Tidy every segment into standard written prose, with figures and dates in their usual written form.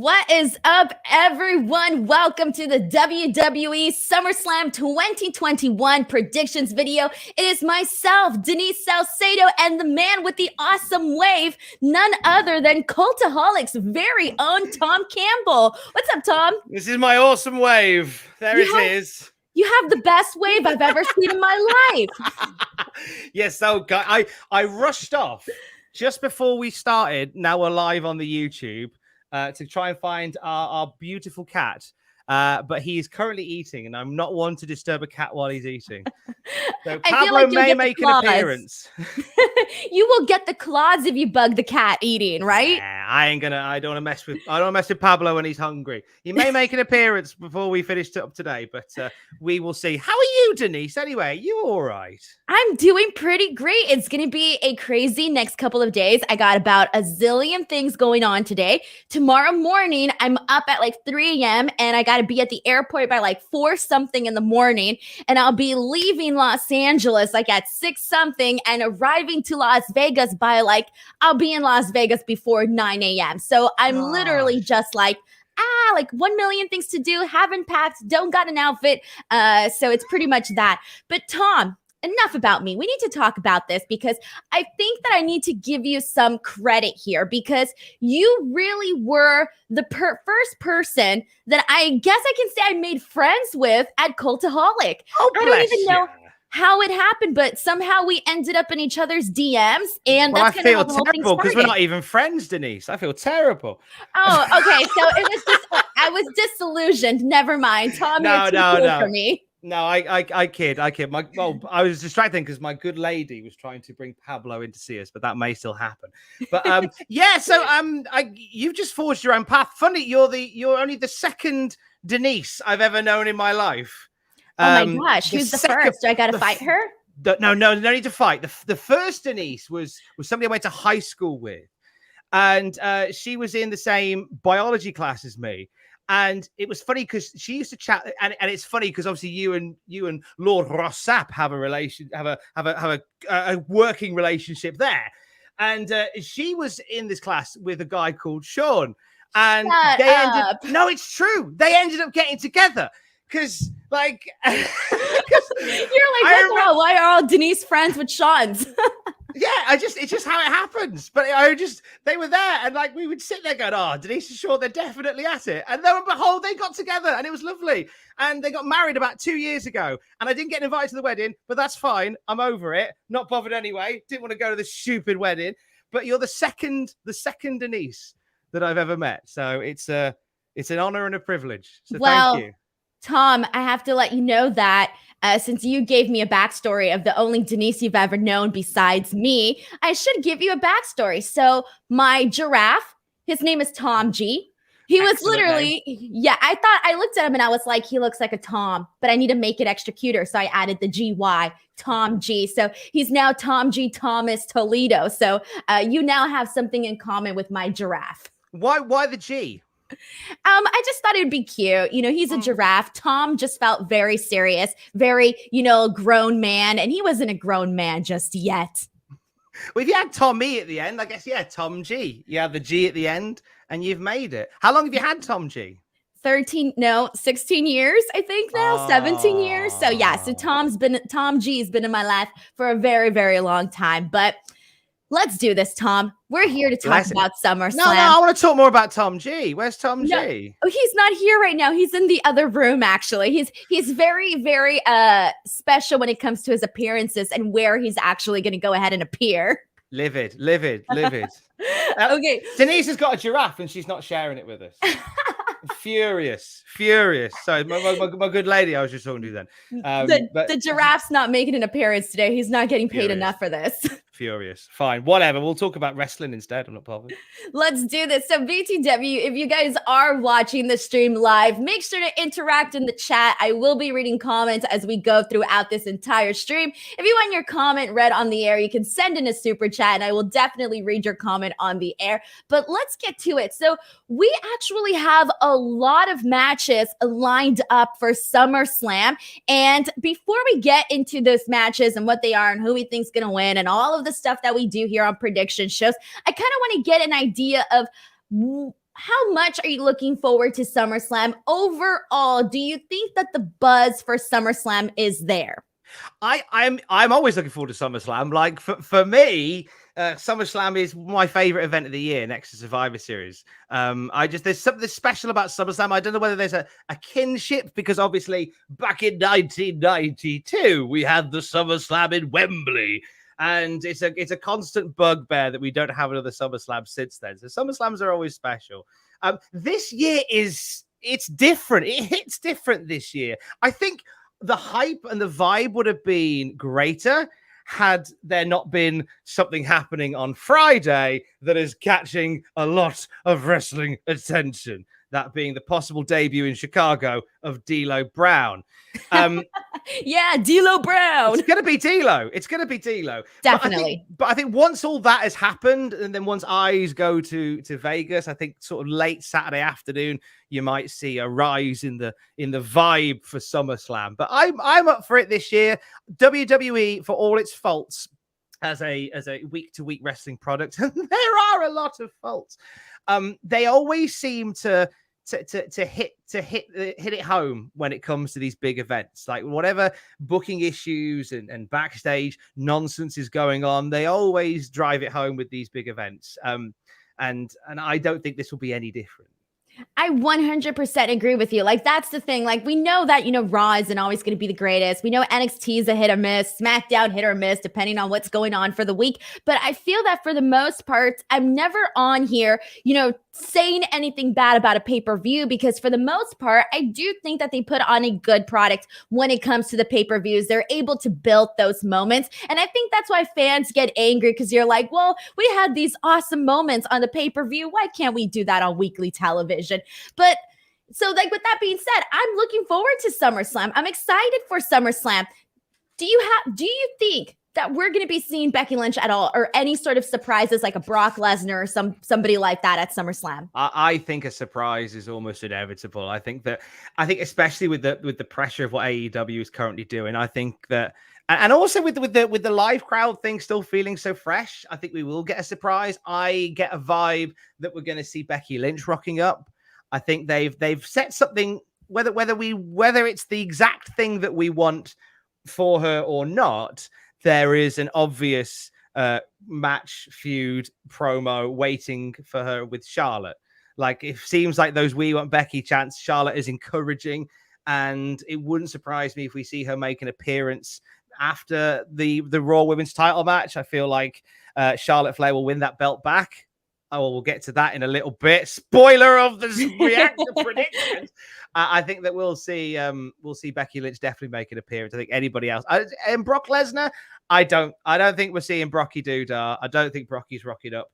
What is up, everyone? Welcome to the WWE Summerslam 2021 predictions video. It is myself, Denise Salcedo, and the man with the awesome wave, none other than Cultaholic's very own Tom Campbell. What's up, Tom? This is my awesome wave. There it is. You have the best wave I've ever seen in my life. Yes, so I rushed off just before we started. Now we're live on the YouTube to try and find our beautiful cat. But he is currently eating, and I'm not one to disturb a cat while he's eating. So Pablo may make an appearance. You will get the claws if you bug the cat eating, right? Yeah, I don't want to mess with Pablo when he's hungry. He may make an appearance before we finish up today, but we will see. How are you, Denise? Anyway, you all right? I'm doing pretty great. It's going to be a crazy next couple of days. I got about a zillion things going on today. Tomorrow morning, I'm up at like 3 a.m. and I got to be at the airport by like 4 something in the morning. And I'll be leaving Los Angeles like at 6 something and arriving to Las Vegas by I'll be in Las Vegas before 9 a.m. So I'm literally just like 1 million things to do, haven't packed, don't got an outfit. So it's pretty much that. But Tom, enough about me. We need to talk about this because I think that I need to give you some credit here because you really were the first person that I guess I can say I made friends with at Cultaholic. Oh, I don't even know how it happened, but somehow we ended up in each other's DMs, and I feel terrible because we're not even friends, Denise. I feel terrible. Oh, okay. So it was just I was disillusioned. Never mind. Tom, you're too cool for me. No, I kid. I was distracting because my good lady was trying to bring Pablo in to see us, but that may still happen. But yeah. So you've just forged your own path. Funny, you're only the second Denise I've ever known in my life. Oh my gosh, who's the first? Do I got to fight her? No need to fight. The first Denise was somebody I went to high school with, and she was in the same biology class as me. And it was funny because she used to chat, and it's funny because obviously you and Lord Rossap have a working relationship there, and she was in this class with a guy called Sean, and no, it's true. They ended up getting together because you're like, why are all Denise friends with Sean's? Yeah, it's just how it happens. But they were there, and we would sit there going, "Oh, Denise is sure they're definitely at it." And lo and behold, they got together, and it was lovely. And they got married about 2 years ago. And I didn't get invited to the wedding, but that's fine. I'm over it. Not bothered anyway. Didn't want to go to the stupid wedding. But you're the second Denise that I've ever met. So it's an honor and a privilege. So thank you. Tom, I have to let you know that since you gave me a backstory of the only Denise you've ever known besides me, I should give you a backstory. So my giraffe, his name is Tom G. He was literally, I looked at him and I was like, he looks like a Tom, but I need to make it extra cuter. So I added the GY, Tom G. So he's now Tom G. Thomas Toledo. So you now have something in common with my giraffe. Why the G? I just thought it'd be cute. He's a giraffe. Tom just felt very serious, very, grown man. And he wasn't a grown man just yet. Well, if you had Tommy at the end, I guess, Tom G. You have the G at the end and you've made it. How long have you had Tom G? 16 years, I think now, 17 years. So so Tom G's been in my life for a very, very long time. But let's do this, Tom. We're here to talk about SummerSlam. No, I want to talk more about Tom G. Where's Tom G? Oh, he's not here right now. He's in the other room, actually. He's very, very special when it comes to his appearances and where he's actually going to go ahead and appear. Livid. Okay. Denise has got a giraffe and she's not sharing it with us. Furious. Sorry, my good lady, I was just talking to then. The giraffe's not making an appearance today. He's not getting paid enough for this. Furious. Fine. Whatever. We'll talk about wrestling instead. I'm not bothered. Let's do this. So BTW, if you guys are watching the stream live, make sure to interact in the chat. I will be reading comments as we go throughout this entire stream. If you want your comment read on the air, you can send in a super chat and I will definitely read your comment on the air. But let's get to it. So we actually have a lot of matches lined up for SummerSlam. And before we get into those matches and what they are and who we think's going to win and all of the stuff that we do here on prediction shows, I kind of want to get an idea of how much are you looking forward to SummerSlam? Overall, do you think that the buzz for SummerSlam is there? I'm always looking forward to SummerSlam. Like for me, SummerSlam is my favorite event of the year next to Survivor Series. There's something special about SummerSlam. I don't know whether there's a kinship, because obviously back in 1992 we had the SummerSlam in Wembley, and it's a constant bugbear that we don't have another SummerSlam since then. So SummerSlams are always special. This year it's different. It hits different this year. I think the hype and the vibe would have been greater had there not been something happening on Friday that is catching a lot of wrestling attention. That being the possible debut in Chicago of D'Lo Brown. Yeah, D'Lo Brown. It's going to be D'Lo. It's going to be D'Lo. Definitely. But I think once all that has happened, and then once eyes go to Vegas, I think sort of late Saturday afternoon, you might see a rise in the vibe for SummerSlam. But I'm up for it this year. WWE, for all its faults as a week-to-week wrestling product, and there are a lot of faults. They always seem to hit it home when it comes to these big events. Like whatever booking issues and backstage nonsense is going on, they always drive it home with these big events. And I don't think this will be any different. I 100% agree with you. Like, that's the thing. Like, we know that, Raw isn't always going to be the greatest. We know NXT is a hit or miss, SmackDown hit or miss, depending on what's going on for the week. But I feel that for the most part, I'm never on here, saying anything bad about a pay-per-view, because for the most part, I do think that they put on a good product when it comes to the pay-per-views. They're able to build those moments. And I think that's why fans get angry, because you're like, well, we had these awesome moments on the pay-per-view. Why can't we do that on weekly television? But so, like, with that being said, I'm looking forward to SummerSlam. I'm excited for SummerSlam. Do you think that we're going to be seeing Becky Lynch at all, or any sort of surprises like a Brock Lesnar or somebody like that at SummerSlam? I think a surprise is almost inevitable. I think especially with the pressure of what AEW is currently doing, I think that, and also with the live crowd thing still feeling so fresh, I think we will get a surprise. I get a vibe that we're going to see Becky Lynch rocking up. I think they've set something, whether it's the exact thing that we want for her or not. There is an obvious match feud promo waiting for her with Charlotte. Like, it seems like those "We Want Becky" chants Charlotte is encouraging, and it wouldn't surprise me if we see her make an appearance after the Raw Women's title match. I feel like Charlotte Flair will win that belt back. Oh, we'll get to that in a little bit. Spoiler of the reactor predictions. I think that we'll see Becky Lynch definitely make an appearance. I think anybody else, and Brock Lesnar, I don't think we're seeing Brocky Doodah. I don't think Brocky's rocking up.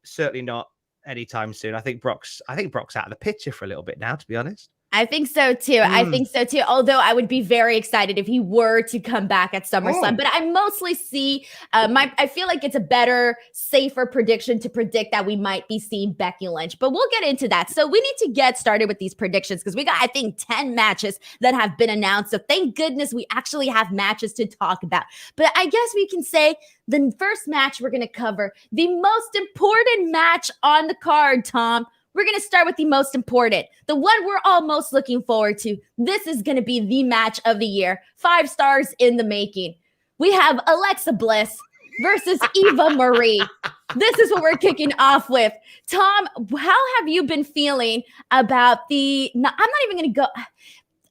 Certainly not anytime soon. I think Brock's out of the picture for a little bit now, to be honest. I think so too. I think so too. Although I would be very excited if he were to come back at SummerSlam. But I mostly see I feel like it's a better, safer prediction to predict that we might be seeing Becky Lynch. But we'll get into that. So we need to get started with these predictions, because we got, I think, 10 matches that have been announced. So thank goodness we actually have matches to talk about. But I guess we can say the first match we're going to cover, the most important match on the card, Tom. We're going to start with the most important, the one we're all most looking forward to. This is going to be the match of the year. 5 stars in the making. We have Alexa Bliss versus Eva Marie. This is what we're kicking off with. Tom, how have you been feeling about I'm not even going to go.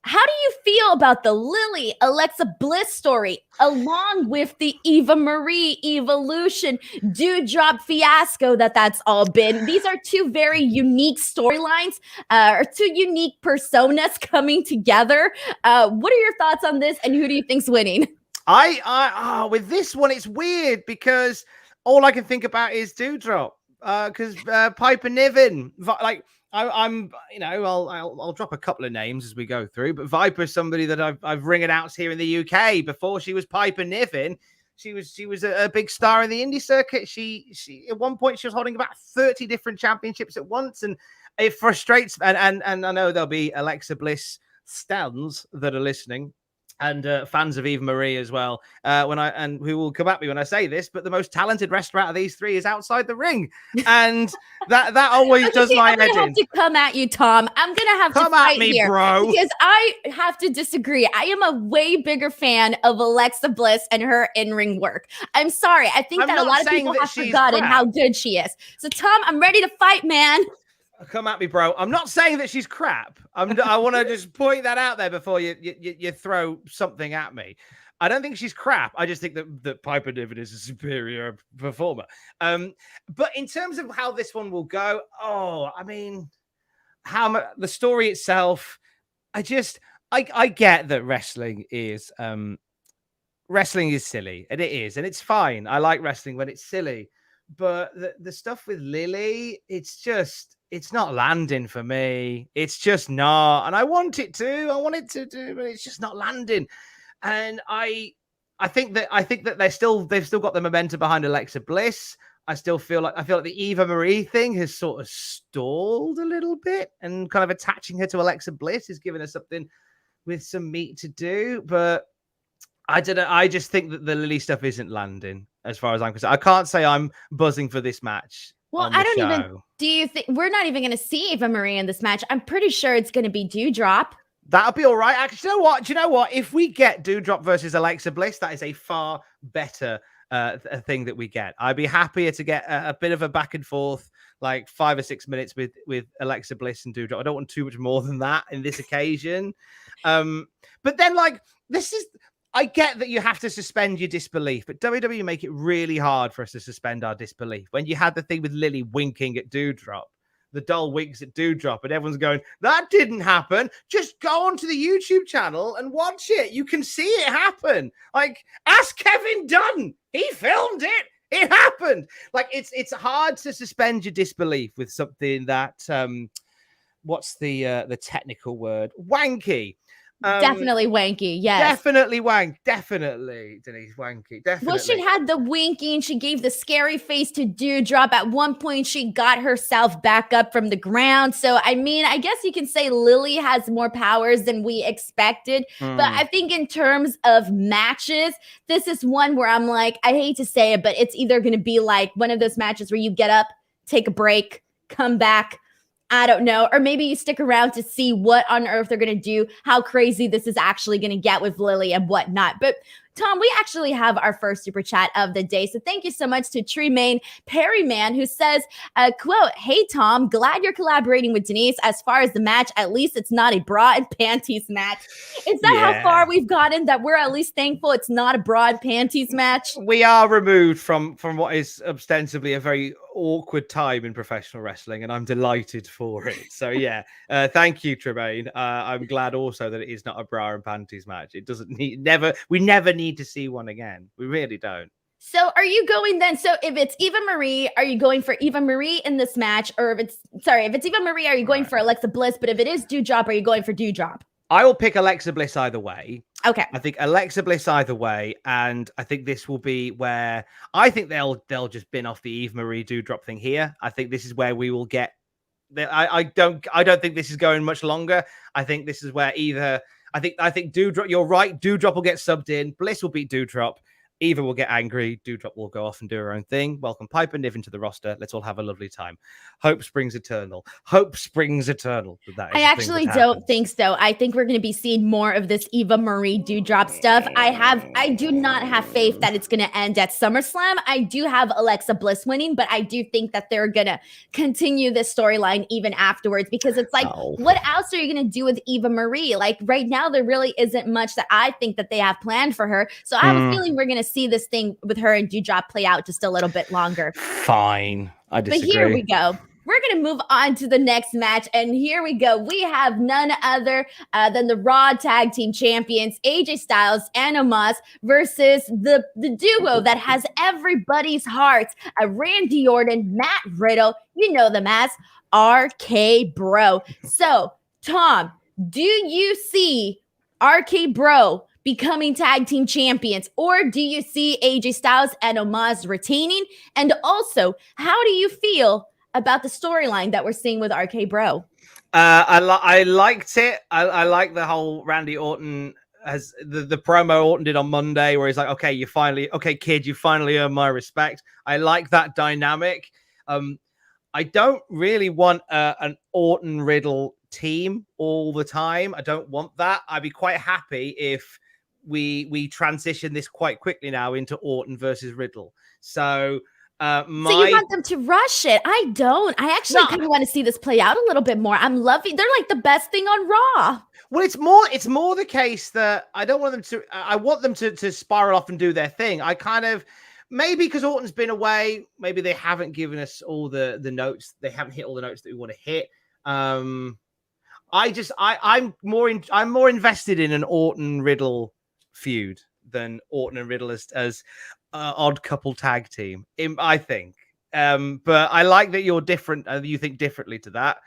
How do you feel about the Lily Alexa Bliss story, along with the Eva Marie evolution dewdrop fiasco that's all been? These are 2 very unique storylines, or 2 unique personas coming together. What are your thoughts on this, and who do you think's winning? With this one, it's weird, because all I can think about is dewdrop, because Piper Niven, like. I'll drop a couple of names as we go through, but Viper is somebody that I've ringing out here in the UK. Before she was Piper Niven, she was a big star in the indie circuit. She at one point she was holding about 30 different championships at once, and it frustrates. And I know there'll be Alexa Bliss stands that are listening. and fans of Eva Marie as well. And who will come at me when I say this, but the most talented wrestler out of these three is outside the ring, and that always does my head in. I'm gonna have to come at you, Tom. I'm gonna have to fight me, here, bro, because I have to disagree. I am a way bigger fan of Alexa Bliss and her in-ring work. I'm sorry. I think that a lot of people have forgotten how good she is. So, Tom, I'm ready to fight, man. Come at me, bro. I'm not saying that she's crap. I want to just point that out there before you throw something at me. I don't think she's crap. I just think that Piper Niven is a superior performer. But in terms of how this one will go, I mean, the story itself, I get that wrestling is silly, and it is, and it's fine. I like wrestling when it's silly, but the stuff with Lily, it's not landing for me. It's just not. And I want it to do, but it's just not landing. And I think that they've still got the momentum behind Alexa Bliss. I feel like the Eva Marie thing has sort of stalled a little bit, and kind of attaching her to Alexa Bliss is giving us something with some meat to do. But I don't know. I just think that the Lily stuff isn't landing as far as I'm concerned. I can't say I'm buzzing for this match. Well, I don't even. Do you think we're not even going to see Eva Marie in this match? I'm pretty sure it's going to be Doudrop. That'll be all right. Actually, do you know what? If we get Doudrop versus Alexa Bliss, that is a far better thing that we get. I'd be happier to get a bit of a back and forth, like 5 or 6 minutes with Alexa Bliss and Doudrop. I don't want too much more than that in this occasion. But then, I get that you have to suspend your disbelief, but WWE make it really hard for us to suspend our disbelief. When you had the thing with Lily winking at Doudrop, the doll winks at Doudrop, and everyone's going, that didn't happen. Just go onto the YouTube channel and watch it. You can see it happen. Like, ask Kevin Dunn. He filmed it. It happened. Like, it's hard to suspend your disbelief with something that, what's the technical word? Wanky. Definitely wanky, yes. Definitely definitely, Denise, wanky, definitely. Well, she had the winking. She gave the scary face to Doudrop. At one point, she got herself back up from the ground. So, I mean, I guess you can say Lily has more powers than we expected. But I think in terms of matches, this is one where I'm like, I hate to say it, but it's either going to be like one of those matches where you get up, take a break, come back, I don't know. Or maybe you stick around to see what on earth they're going to do, how crazy this is actually going to get with Lily and whatnot. But Tom, we actually have our first super chat of the day. So thank you so much to Tremaine Perryman, who says, quote, hey, Tom, glad you're collaborating with Denise. As far as the match, at least it's not a bra and panties match. Is that how far we've gotten, that we're at least thankful it's not a bra and panties match? We are removed from what is ostensibly a very awkward time in professional wrestling, and I'm delighted for it. So yeah, thank you, Tremaine. I'm glad also that it is not a bra and panties match. It doesn't we never need to see one again. We really don't. So are you going then? So if it's Eva Marie, are you going for Eva Marie in this match? Or if it's Eva Marie, are you going for Alexa Bliss? But if it is Doudrop, are you going for Doudrop? I will pick Alexa Bliss either way. Okay. I think Alexa Bliss either way, and I think this will be where I think they'll just bin off the Eva Marie Doudrop thing here. I think this is where we will get. I don't think this is going much longer. I think this is where either. I think Doudrop. You're right. Doudrop will get subbed in. Bliss will beat Doudrop. Eva will get angry. Doudrop will go off and do her own thing. Welcome Piper Niven to the roster. Let's all have a lovely time. Hope springs eternal. Hope springs eternal. I actually don't think so. I think we're going to be seeing more of this Eva Marie Doudrop stuff. I do not have faith that it's going to end at SummerSlam. I do have Alexa Bliss winning, but I do think that they're going to continue this storyline even afterwards, because it's like, what else are you going to do with Eva Marie? Like right now, there really isn't much that I think that they have planned for her. So I have a feeling we're going to see this thing with her and Doudrop play out just a little bit longer. Fine. I disagree. But here we go. We're going to move on to the next match. And here we go. We have none other than the Raw Tag Team Champions, AJ Styles and Omos, versus the duo that has everybody's hearts, Randy Orton, Matt Riddle, you know them as RK Bro. So, Tom, do you see RK Bro becoming tag team champions, or do you see AJ Styles and Omos retaining? And also, how do you feel about the storyline that we're seeing with RK Bro? I liked it. I like the whole Randy Orton as the promo Orton did on Monday, where he's like, okay, kid, you finally earned my respect. I like that dynamic. I don't really want an Orton Riddle team all the time. I don't want that. I'd be quite happy if we transition this quite quickly now into Orton versus Riddle. So So you want them to rush it? I don't. I actually kind of want to see this play out a little bit more. I'm loving. They're like the best thing on Raw. Well, it's more the case that I don't want them to. I want them to spiral off and do their thing. I kind of maybe because Orton's been away, maybe they haven't given us all the notes. They haven't hit all the notes that we want to hit. I'm more invested in an Orton Riddle feud than Orton and Riddle as odd couple tag team. I think, but I like that you're different. You think differently to that.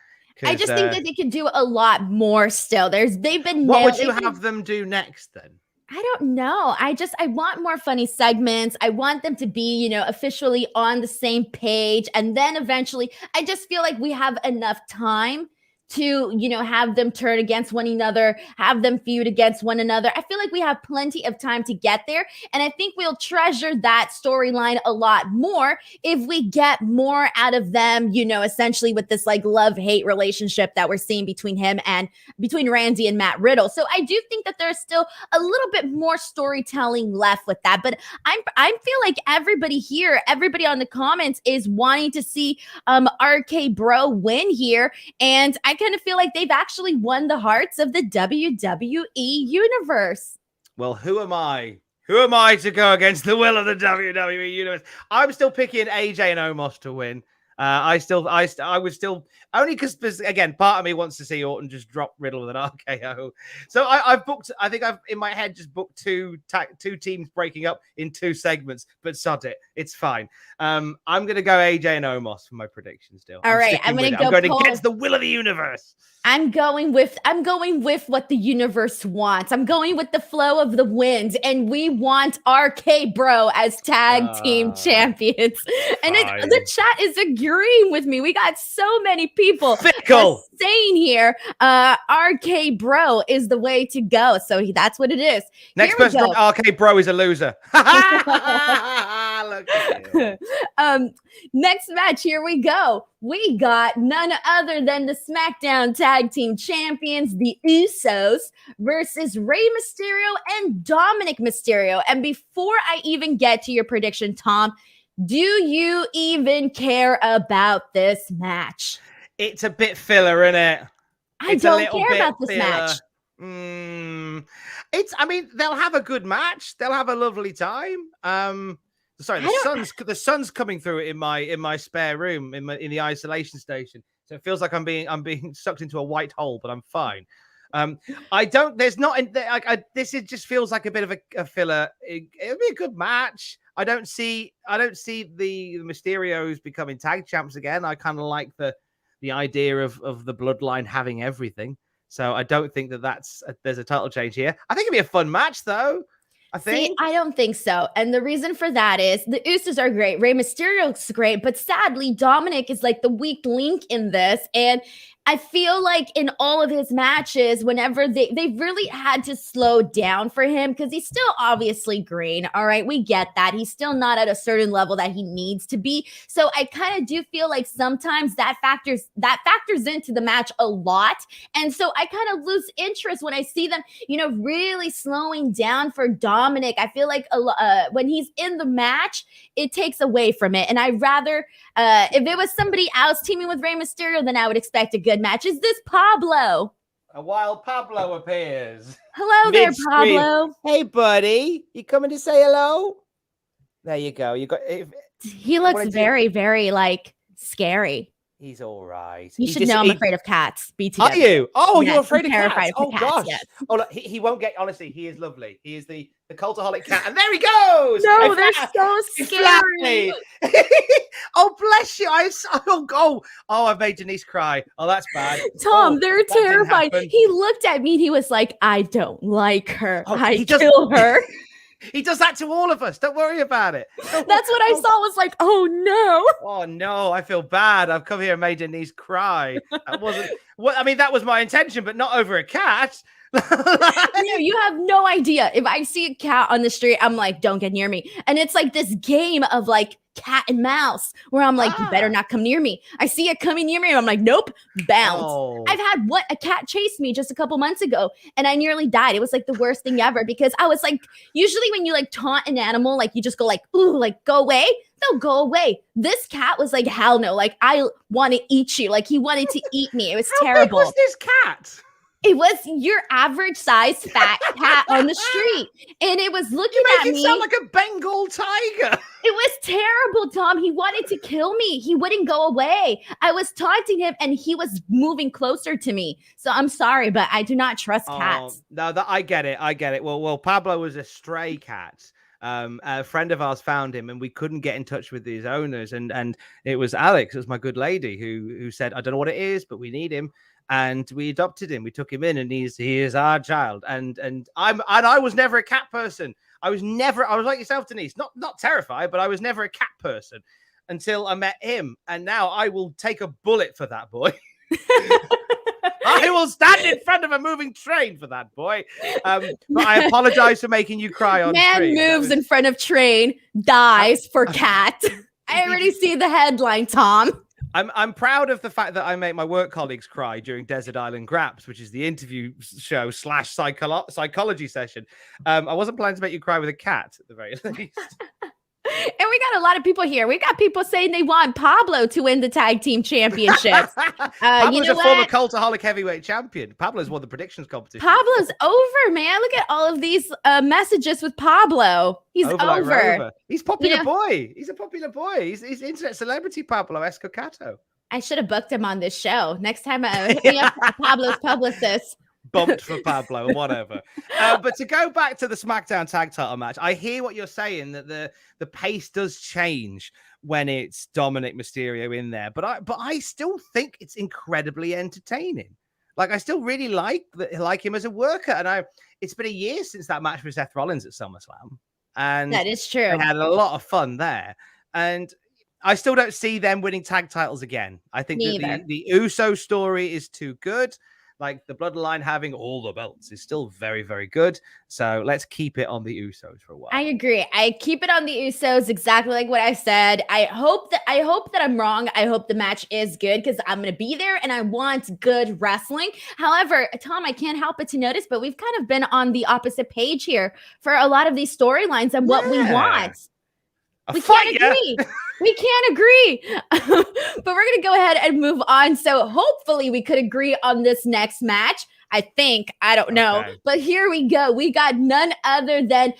I just think that they could do a lot more still. They've been. What would you have them do next then? I don't know. I want more funny segments. I want them to be, officially on the same page. And then eventually, I just feel like we have enough time to, have them turn against one another, have them feud against one another. I feel like we have plenty of time to get there. And I think we'll treasure that storyline a lot more if we get more out of them, essentially with this like love-hate relationship that we're seeing between Randy and Matt Riddle. So I do think that there's still a little bit more storytelling left with that. But I feel like everybody on the comments is wanting to see RK Bro win here. And I kind of feel like they've actually won the hearts of the WWE universe. Well, who am I? Who am I to go against the will of the WWE universe? I'm still picking AJ and Omos to win. I was still only because again, part of me wants to see Orton just drop Riddle with an RKO. So I've booked. I think I've in my head just booked two teams breaking up in 2 segments. But sod it, it's fine. I'm gonna go AJ and Omos for my predictions. Still, all right. I'm going against the will of the universe. I'm going with what the universe wants. I'm going with the flow of the wind, and we want RK Bro as tag team champions. And the chat is agreeing with me. We got so many people saying here, RK Bro is the way to go. So that's what it is. Next person, RK Bro is a loser. Look at next match, here we go. We got none other than the SmackDown Tag Team Champions, the Usos, versus Rey Mysterio and Dominik Mysterio. And before I even get to your prediction, Tom, do you even care about this match? It's a bit filler, isn't it? I don't care about this match. I mean, they'll have a good match. They'll have a lovely time. Sorry, the sun's coming through in my spare room in the isolation station. So it feels like I'm being sucked into a white hole, but I'm fine. This just feels like a bit of a filler. It'll be a good match. I don't see the Mysterios becoming tag champs again. I kind of like the idea of the bloodline having everything. So I don't think there's a title change here. I think it'd be a fun match though. See, I don't think so. And the reason for that is the Usos are great. Rey Mysterio's great, but sadly, Dominik is like the weak link in this. And I feel like in all of his matches, whenever they really had to slow down for him because he's still obviously green. All right, we get that. He's still not at a certain level that he needs to be. So I kind of do feel like sometimes that factors into the match a lot. And so I kind of lose interest when I see them, really slowing down for Dominik. I feel like when he's in the match, it takes away from it. And I'd rather, if it was somebody else teaming with Rey Mysterio, then I would expect a good match. Is this Pablo? A wild Pablo appears. Hello there, Pablo. Hey, buddy. You coming to say hello? There you go. He looks very, very scary. He's all right. You should know I'm afraid of cats. Are you? Oh, yes, you're afraid of terrified cats? Of cats, gosh. Yes. Oh, look, he won't get. Honestly, he is lovely. He is the cultaholic cat, and there he goes. No, they're so scary. Oh, bless you. I've made Denise cry. Oh, that's bad. Tom, they're terrifying. He looked at me and he was like, "I don't like her. I kill her." He does that to all of us. Don't worry about it. That's what I saw. Was like, oh no. Oh no, I feel bad. I've come here and made Denise cry. That wasn't. That was my intention, but not over a cat. You have no idea. If I see a cat on the street, I'm like, don't get near me. And it's like this game of like cat and mouse where I'm like, you better not come near me. I see it coming near me and I'm like, nope, bounce. Oh. I've had a cat chased me just a couple months ago and I nearly died. It was like the worst thing ever because I was like, usually when you like taunt an animal, like you just go like, ooh, like go away. They'll go away. This cat was like, hell no. Like I want to eat you. Like he wanted to eat me. It was terrible. How big was this cat? It was your average size fat cat on the street. And it was looking at me. You sound like a Bengal tiger. It was terrible, Tom. He wanted to kill me. He wouldn't go away. I was taunting him and he was moving closer to me. So I'm sorry, but I do not trust cats. No, I get it. I get it. Well, Pablo was a stray cat. A friend of ours found him and we couldn't get in touch with his owners. And it was Alex, it was my good lady who said, I don't know what it is, but we need him. And we adopted him. We took him in, and he is our child. And I was never a cat person. I was like yourself, Denise, not terrified, but I was never a cat person until I met him. And now I will take a bullet for that boy. I will stand in front of a moving train for that boy. But I apologize for making you cry on screen. Man moves in front of train, dies for cat. I already see the headline, Tom. I'm proud of the fact that I make my work colleagues cry during Desert Island Graps, which is the interview show / psychology session. I wasn't planning to make you cry with a cat at the very least. And we got a lot of people here. We got people saying they want Pablo to win the tag team championships. Pablo's a former Cultaholic heavyweight champion. Pablo's won the predictions competition. Pablo's over, man. Look at all of these messages with Pablo. He's over. Like he's popular boy. He's a popular boy. He's internet celebrity Pablo Escocato. I should have booked him on this show. Next time hit me up Pablo's publicist. Bumped for Pablo or whatever. But to go back to the SmackDown tag title match, I hear what you're saying, that the pace does change when it's Dominik Mysterio in there. But I still think it's incredibly entertaining. Like I still really like him as a worker. And it's been a year since that match with Seth Rollins at SummerSlam. And that is true. I had a lot of fun there. And I still don't see them winning tag titles again. I think that the Uso story is too good. Like the bloodline having all the belts is still very, very good. So let's keep it on the Usos for a while. I agree. I keep it on the Usos, exactly like what I said. I hope that I'm wrong. I hope the match is good because I'm going to be there and I want good wrestling. However, Tom, I can't help but to notice, but we've kind of been on the opposite page here for a lot of these storylines and what we want. We can't agree. We can't agree. But we're going to go ahead and move on. So hopefully we could agree on this next match. I think. I don't know. Okay. But here we go. We got none other than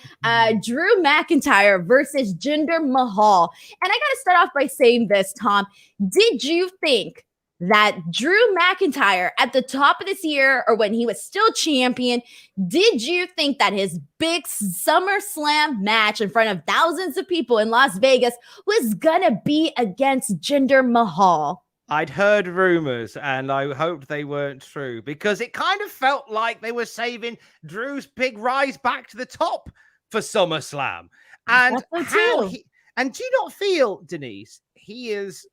Drew McIntyre versus Jinder Mahal. And I got to start off by saying this, Tom. Did you think that Drew McIntyre at the top of this year, or when he was still champion, did you think that his big SummerSlam match in front of thousands of people in Las Vegas was gonna be against Jinder Mahal? I'd heard rumors and I hoped they weren't true because it kind of felt like they were saving Drew's big rise back to the top for SummerSlam. And and do you not feel, Denise, his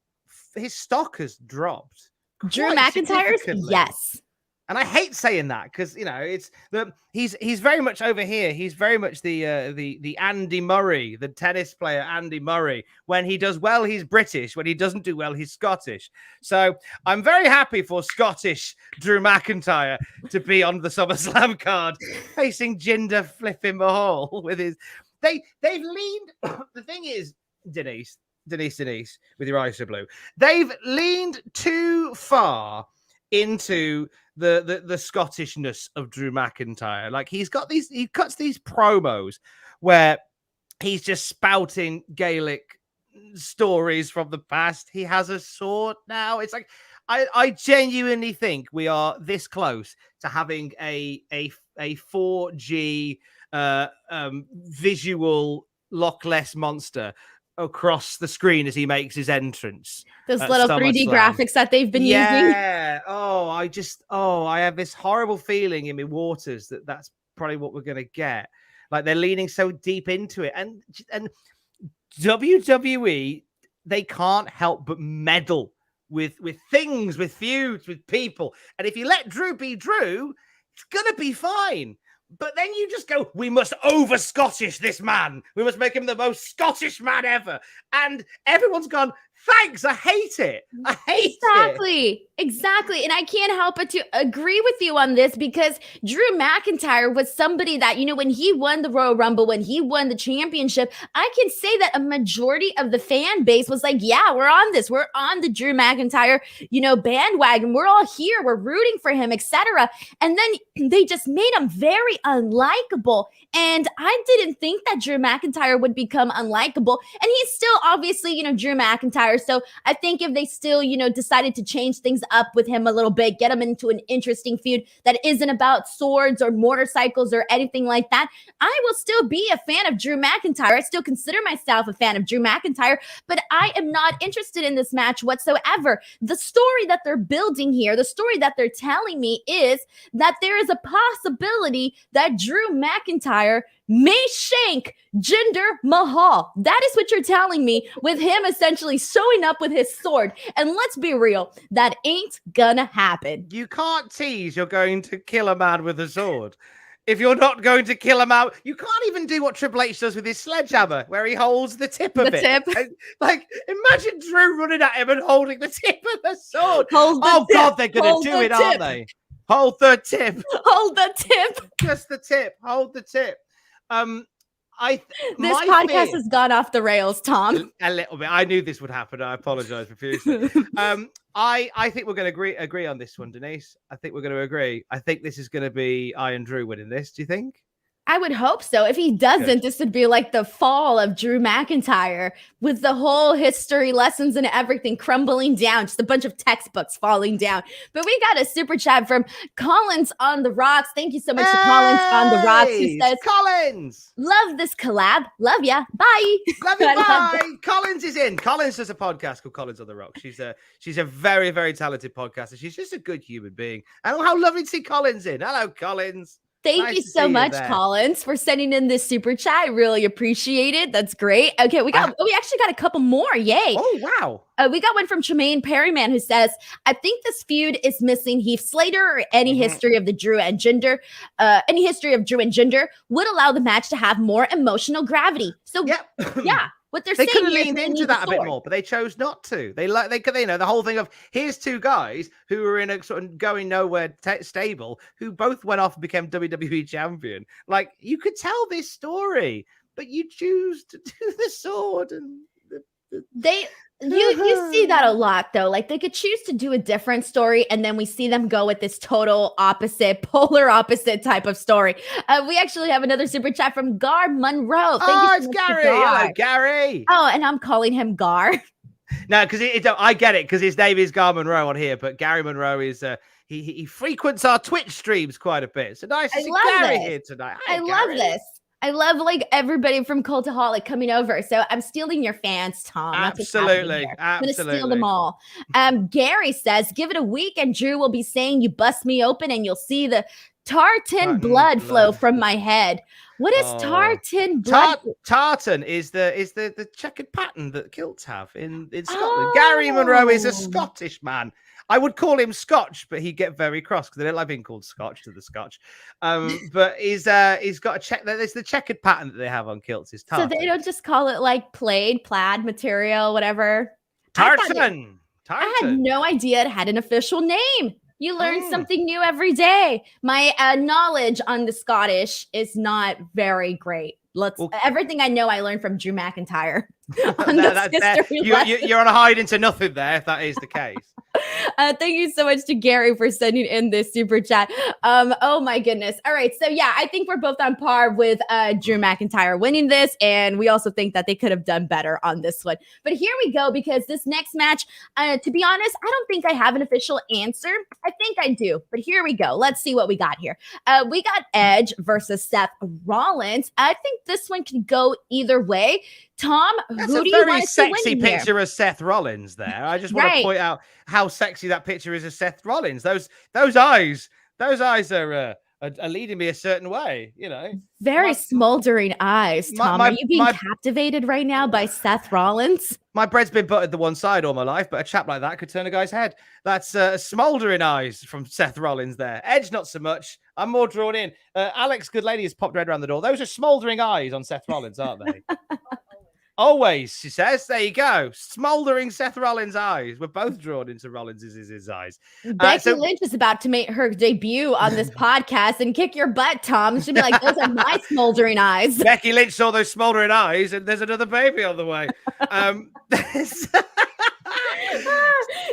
stock has dropped. Drew McIntyre's, yes. And I hate saying that because he's very much over here. He's very much the Andy Murray, the tennis player Andy Murray. When he does well, he's British. When he doesn't do well, he's Scottish. So I'm very happy for Scottish Drew McIntyre to be on the SummerSlam card facing Jinder flipping Mahal with his. They've leaned. The thing is, Denise, with your eyes so blue. They've leaned too far into the Scottishness of Drew McIntyre. Like he cuts these promos where he's just spouting Gaelic stories from the past. He has a sword now. It's like I genuinely think we are this close to having a 4G visual Loch Ness monster across the screen as he makes his entrance. Those little 3D graphics that they've been using. Yeah. I have this horrible feeling in my waters that's probably what we're going to get. Like they're leaning so deep into it. And WWE, they can't help but meddle with things, with feuds, with people. And if you let Drew be Drew, it's gonna be fine. But then you just go, we must over-Scottish this man. We must make him the most Scottish man ever. And everyone's gone, thanks, I hate it. I hate it. Exactly. And I can't help but to agree with you on this, because Drew McIntyre was somebody that, when he won the Royal Rumble, when he won the championship, I can say that a majority of the fan base was like, yeah, we're on this. We're on the Drew McIntyre, bandwagon. We're all here. We're rooting for him, etc. And then they just made him very unlikable. And I didn't think that Drew McIntyre would become unlikable. And he's still obviously, Drew McIntyre. So I think if they still, decided to change things up with him a little bit, get him into an interesting feud that isn't about swords or motorcycles or anything like that, I will still be a fan of Drew McIntyre. I still consider myself a fan of Drew McIntyre, but I am not interested in this match whatsoever. The story that they're building here, the story that they're telling me is that there is a possibility that Drew McIntyre may shank Jinder Mahal. That is what you're telling me, with him essentially showing up with his sword. And let's be real, that ain't gonna happen. You can't tease you're going to kill a man with a sword. If you're not going to kill him out, you can't even do what Triple H does with his sledgehammer, where he holds the tip of it. Like, imagine Drew running at him and holding the tip of the sword. God, they're going to do it, aren't they? Hold the tip. Hold the tip. Just the tip. Hold the tip. This podcast has gone off the rails, Tom. A little bit. I knew this would happen. I apologize profusely. I think we're going to agree on this one, Denise. I think we're going to agree. I think this is going to be Iron Drew winning this. Do you think? I would hope so. If he doesn't, this would be like the fall of Drew McIntyre, with the whole history lessons and everything crumbling down, just a bunch of textbooks falling down. But we got a super chat from Collins on the Rocks. Thank you so much to Collins on the Rocks, who says, Collins, love this collab. Love ya. Bye. Love you. Bye. Collins is in. Collins does a podcast called Collins on the Rocks. She's a very, very talented podcaster. She's just a good human being. And how lovely to see Collins in. Hello, Collins. Thank you so much, Collins, for sending in this super chat. I really appreciate it. That's great. Okay, we actually got a couple more. Yay. Oh, wow. We got one from Tremaine Perryman, who says, I think this feud is missing Heath Slater, or any history of the Drew and Jinder. Any history of Drew and Jinder would allow the match to have more emotional gravity. So, yeah. What they could have leaned into that a bit more, but they chose not to. They the whole thing of, here's two guys who were in a sort of going nowhere stable, who both went off and became WWE champion. Like, you could tell this story, but you choose to do the sword and you see that a lot, though. Like, they could choose to do a different story, and then we see them go with this total opposite, polar opposite type of story. We actually have another super chat from Gar Monroe. Thank you so much, Gary. Hello, Gary. Oh, and I'm calling him Gar. No, because I get it, because his name is Gar Monroe on here, but Gary Monroe is he frequents our Twitch streams quite a bit. So nice to see Gary here tonight. Hi, I love this. I love, like, everybody from Cultaholic coming over. So I'm stealing your fans, Tom. Absolutely. I'm going to steal them all. Gary says, give it a week and Drew will be saying, you bust me open and you'll see the tartan blood flow from my head. What is tartan blood? Tartan is the checkered pattern that kilts have in Scotland. Gary Monroe is a Scottish man. I would call him Scotch, but he'd get very cross because they don't like being called Scotch to the Scotch. But he's got a check. There's the checkered pattern that they have on kilts. Is tartan. So they don't just call it like plaid material, whatever. Tartan. I had no idea it had an official name. You learn something new every day. My knowledge on the Scottish is not very great. Everything I know, I learned from Drew McIntyre. You're on a hide into nothing there, if that is the case. Thank you so much to Gary for sending in this super chat. Oh my goodness. All right. So yeah, I think we're both on par with Drew McIntyre winning this. And we also think that they could have done better on this one. But here we go, because this next match, to be honest, I don't think I have an official answer. I think I do. But here we go. Let's see what we got here. We got Edge versus Seth Rollins. I think this one can go either way. Tom, that's who do you want to see winning sexy picture of Seth Rollins there. I just want to point out how sexy that picture is of Seth Rollins. Those eyes are are leading me a certain way, you know. Very smoldering eyes, Tom. Are you being captivated right now by Seth Rollins? My bread's been buttered the one side all my life, but a chap like that could turn a guy's head. That's smoldering eyes from Seth Rollins there. Edge, not so much. I'm more drawn in. Alex, good lady, has popped red around the door. Those are smoldering eyes on Seth Rollins, aren't they? Always, she says. There you go. Smoldering Seth Rollins' eyes. We're both drawn into Rollins' eyes. Becky Lynch is about to make her debut on this podcast and kick your butt, Tom. She'll be like, those are my smoldering eyes. Becky Lynch saw those smoldering eyes, and there's another baby on the way.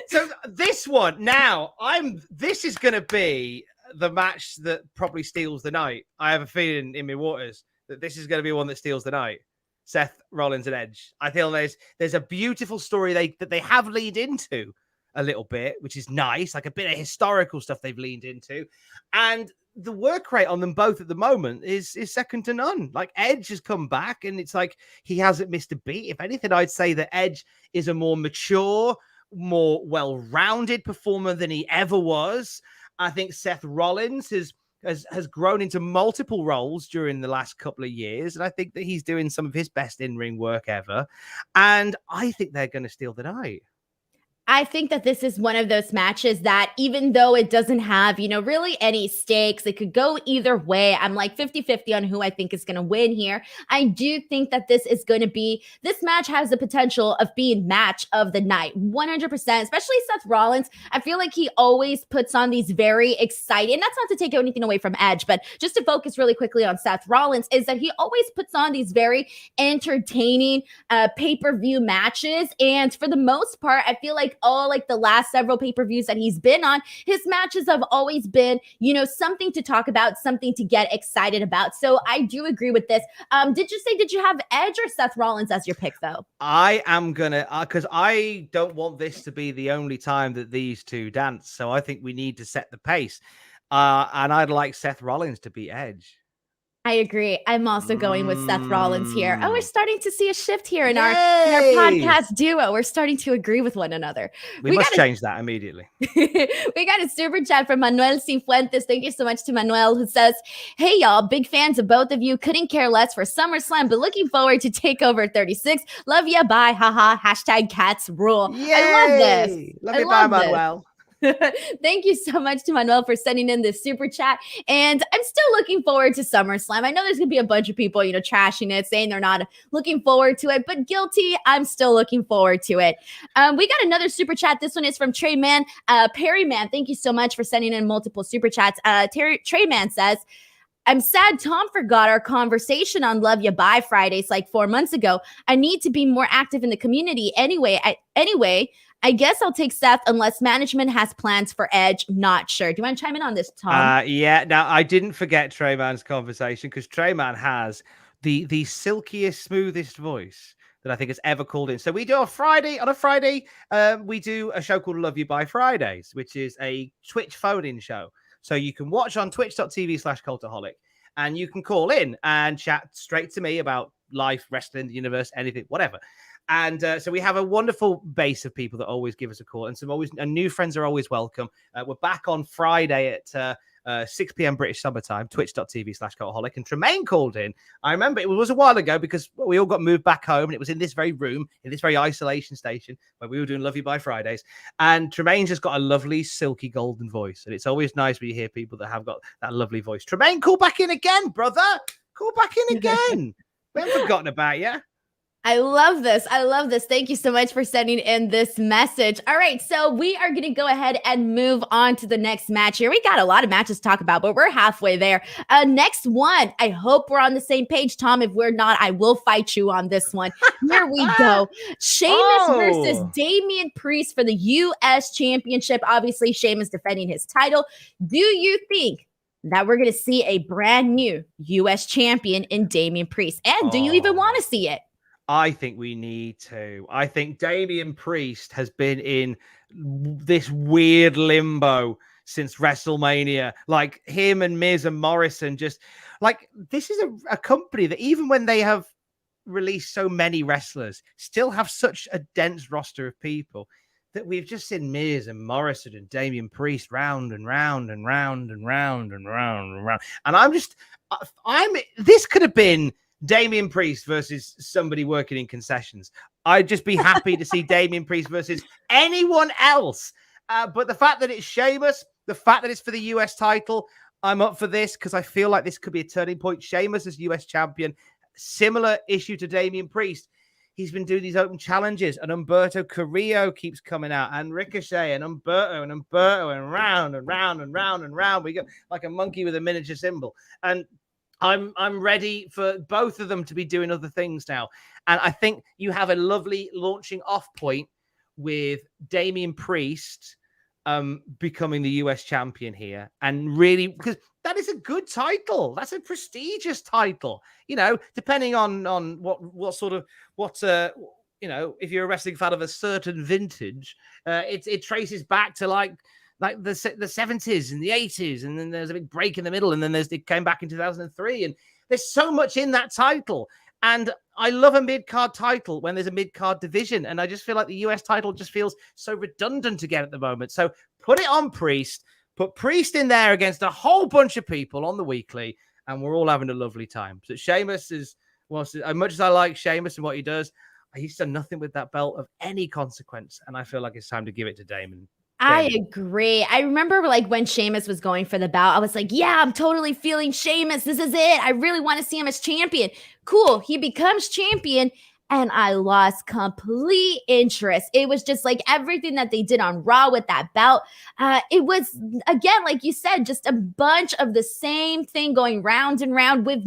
So this one, now, this is going to be the match that probably steals the night. I have a feeling in my waters that this is going to be one that steals the night. Seth Rollins and Edge. I feel there's a beautiful story that they have leaned into a little bit, which is nice, like a bit of historical stuff they've leaned into. And the work rate on them both at the moment is second to none. Like, Edge has come back and it's like he hasn't missed a beat. If anything, I'd say that Edge is a more mature, more well-rounded performer than he ever was. I think Seth Rollins has grown into multiple roles during the last couple of years. And I think that he's doing some of his best in-ring work ever. And I think they're going to steal the night. I think that this is one of those matches that even though it doesn't have, really any stakes, it could go either way. I'm like 50-50 on who I think is going to win here. I do think that this match has the potential of being match of the night, 100%, especially Seth Rollins. I feel like he always puts on these very exciting, and that's not to take anything away from Edge, but just to focus really quickly on Seth Rollins, is that he always puts on these very entertaining pay-per-view matches. And for the most part, I feel like all like the last several pay-per-views that he's been on, his matches have always been, something to talk about, something to get excited about. So I do agree with this. Did you have Edge or Seth Rollins as your pick though? I am gonna, because I don't want this to be the only time that these two dance. So I think we need to set the pace. And I'd like Seth Rollins to beat Edge. I agree. I'm also going with Seth Rollins here. Oh, we're starting to see a shift here in our podcast duo. We're starting to agree with one another. We must change that immediately. We got a super chat from Manuel Cifuentes. Thank you so much to Manuel, who says, "Hey, y'all, big fans of both of you. Couldn't care less for SummerSlam, but looking forward to TakeOver 36. Love ya, bye, haha, #cats rule." Yay! I love this. Love you, bye, Manuel. Thank you so much to Manuel for sending in this super chat. And I'm still looking forward to SummerSlam. I know there's going to be a bunch of people, trashing it, saying they're not looking forward to it, but guilty, I'm still looking forward to it. We got another super chat. This one is from Trey Man. Perry Man, thank you so much for sending in multiple super chats. Trey Man says, "I'm sad Tom forgot our conversation on Love Ya Bye Fridays like 4 months ago. I need to be more active in the community. Anyway, I guess I'll take Seth unless management has plans for Edge. Not sure." Do you want to chime in on this, Tom? Yeah. Now, I didn't forget Treyman's conversation because Treyman has the silkiest, smoothest voice that I think has ever called in. So we do on a Friday, we do a show called Love You By Fridays, which is a Twitch phone-in show. So you can watch on twitch.tv/Cultaholic, and you can call in and chat straight to me about life, wrestling, the universe, anything, whatever. And so we have a wonderful base of people that always give us a call, and new friends are always welcome. We're back on Friday at 6 p.m. British summertime, twitch.tv/Cultaholic. And Tremaine called in. I remember it was a while ago because we all got moved back home, and it was in this very room, in this very isolation station where we were doing Love You By Fridays. And Tremaine's just got a lovely, silky, golden voice. And it's always nice when you hear people that have got that lovely voice. Tremaine, call back in again, brother. Call back in again. We haven't forgotten about you. I love this. I love this. Thank you so much for sending in this message. All right, so we are going to go ahead and move on to the next match here. We got a lot of matches to talk about, but we're halfway there. Next one, I hope we're on the same page, Tom. If we're not, I will fight you on this one. Here we go. Sheamus versus Damian Priest for the U.S. Championship. Obviously, Sheamus defending his title. Do you think that we're going to see a brand new U.S. champion in Damian Priest? And do you even want to see it? I think we need to. I think Damian Priest has been in this weird limbo since WrestleMania. Like him and Miz and Morrison, just like this is a company that even when they have released so many wrestlers, still have such a dense roster of people that we've just seen Miz and Morrison and Damian Priest round and round and round and round and round and round. And this could have been Damian Priest versus somebody working in concessions. I'd just be happy to see Damian Priest versus anyone else. But the fact that it's Sheamus, the fact that it's for the US title, I'm up for this because I feel like this could be a turning point. Sheamus as US champion, similar issue to Damian Priest. He's been doing these open challenges, and Humberto Carrillo keeps coming out, and Ricochet, and Humberto, and round and round and round and round. We go like a monkey with a miniature cymbal. And I'm ready for both of them to be doing other things now. And I think you have a lovely launching off point with Damian Priest becoming the US champion here. And really, because that is a good title. That's a prestigious title. You know, depending on if you're a wrestling fan of a certain vintage, it traces back to like the 70s and the 80s, and then there's a big break in the middle, and then it came back in 2003, and there's so much in that title. And I love a mid-card title when there's a mid-card division, and I just feel like the US title just feels so redundant again at the moment. So put it on Priest. Put Priest in there against a whole bunch of people on the weekly, and we're all having a lovely time. So Sheamus as much as I like Sheamus and what he does, he's done nothing with that belt of any consequence, and I feel like it's time to give it to Damon. I agree. I remember like when Sheamus was going for the bout, I was like, yeah, I'm totally feeling Sheamus. This is it. I really want to see him as champion. Cool. He becomes champion. And I lost complete interest. It was just like everything that they did on Raw with that bout. It was, again, like you said, just a bunch of the same thing going round and round with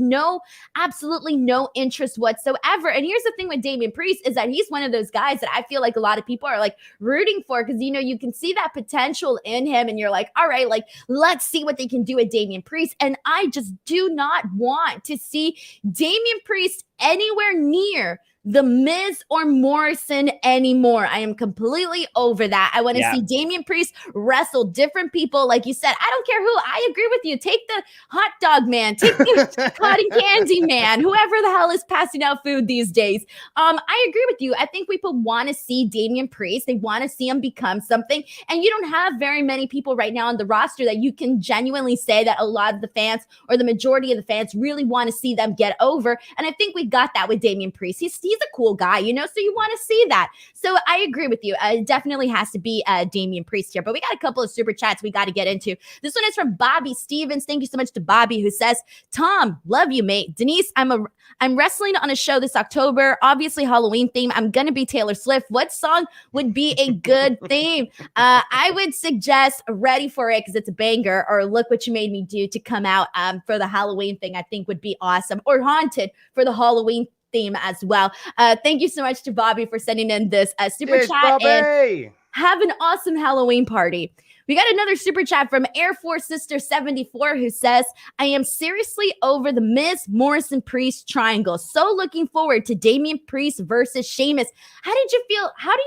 absolutely no interest whatsoever. And here's the thing with Damian Priest is that he's one of those guys that I feel like a lot of people are like rooting for because, you know, you can see that potential in him and you're like, all right, like, let's see what they can do with Damian Priest. And I just do not want to see Damian Priest anywhere near The Miz or Morrison anymore. I am completely over that. I want to see Damian Priest wrestle different people. Like you said, I don't care who. I agree with you. Take the hot dog man. Take the cotton candy man. Whoever the hell is passing out food these days. I agree with you. I think people want to see Damian Priest. They want to see him become something. And you don't have very many people right now on the roster that you can genuinely say that a lot of the fans or the majority of the fans really want to see them get over. And I think we got that with Damian Priest. He's a cool guy, you know, so you want to see that. So I agree with you. It definitely has to be Damian Priest here, but we got a couple of super chats we got to get into. This one is from Bobby Stevens. Thank you so much to Bobby, who says, Tom, love you, mate. Denise, I'm wrestling on a show this October, obviously Halloween theme. I'm going to be Taylor Swift. What song would be a good theme? I would suggest Ready for It because it's a banger, or Look What You Made Me Do to come out for the Halloween thing, I think would be awesome, or Haunted for the Halloween theme as well. Thank you so much to Bobby for sending in this super chat. Bobby. And have an awesome Halloween party. We got another super chat from Air Force Sister 74 who says, I am seriously over the Miz Morrison Priest triangle. So looking forward to Damian Priest versus Sheamus. How do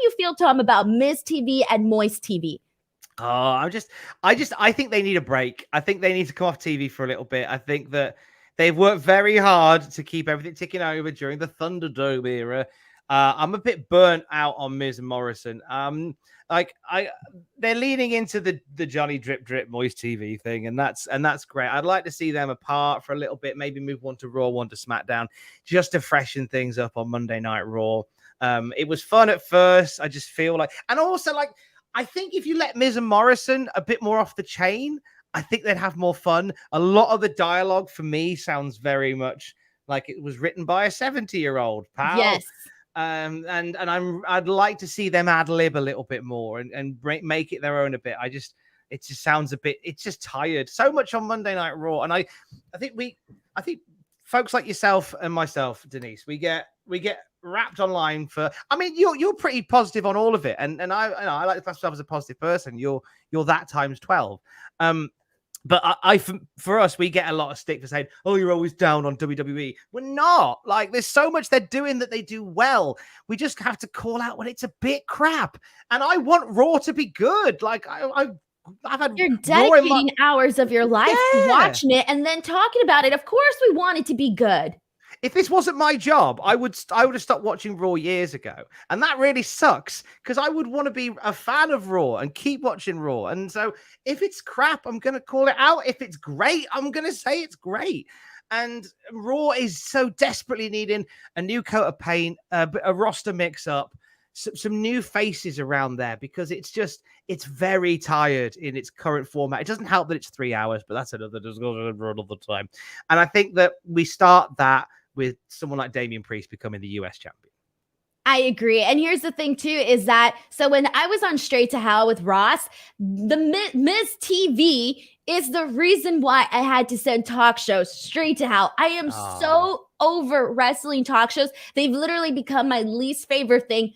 you feel, Tom, about Miz TV and Moist TV? Oh, I think they need a break. I think they need to come off TV for a little bit. I think that they've worked very hard to keep everything ticking over during the Thunderdome era. I'm a bit burnt out on Miz and Morrison. They're leaning into the Johnny Drip Drip Moist TV thing, and that's great. I'd like to see them apart for a little bit, maybe move one to Raw, one to SmackDown, just to freshen things up on Monday Night Raw. It was fun at first. I just feel like, and also like, I think if you let Miz and Morrison a bit more off the chain, I think they'd have more fun. A lot of the dialogue for me sounds very much like it was written by a 70-year-old pal. Yes. I'd like to see them ad lib a little bit more and make it their own a bit. It just sounds a bit, it's just tired. So much on Monday Night Raw. And I think folks like yourself and myself, Denise, we get wrapped online for, I mean, you're pretty positive on all of it. And I like to class myself as a positive person. You're that times 12. But for us, we get a lot of stick for saying, oh, you're always down on WWE. We're not. Like, there's so much they're doing that they do well. We just have to call out when it's a bit crap. And I want Raw to be good. Like, I've had You're dedicating hours of your life to watching it and then talking about it. Of course we want it to be good. If this wasn't my job, I would have stopped watching Raw years ago, and that really sucks because I would want to be a fan of Raw and keep watching Raw. And so, if it's crap, I'm going to call it out. If it's great, I'm going to say it's great. And Raw is so desperately needing a new coat of paint, a roster mix-up, some new faces around there because it's very tired in its current format. It doesn't help that it's 3 hours, but that's another discussion for another time. And I think that we start that with someone like Damian Priest becoming the US champion. I agree. And here's the thing, too, is that so when I was on Straight to Hell with Ross, the Miz TV is the reason why I had to send talk shows straight to hell. I am so over wrestling talk shows. They've literally become my least favorite thing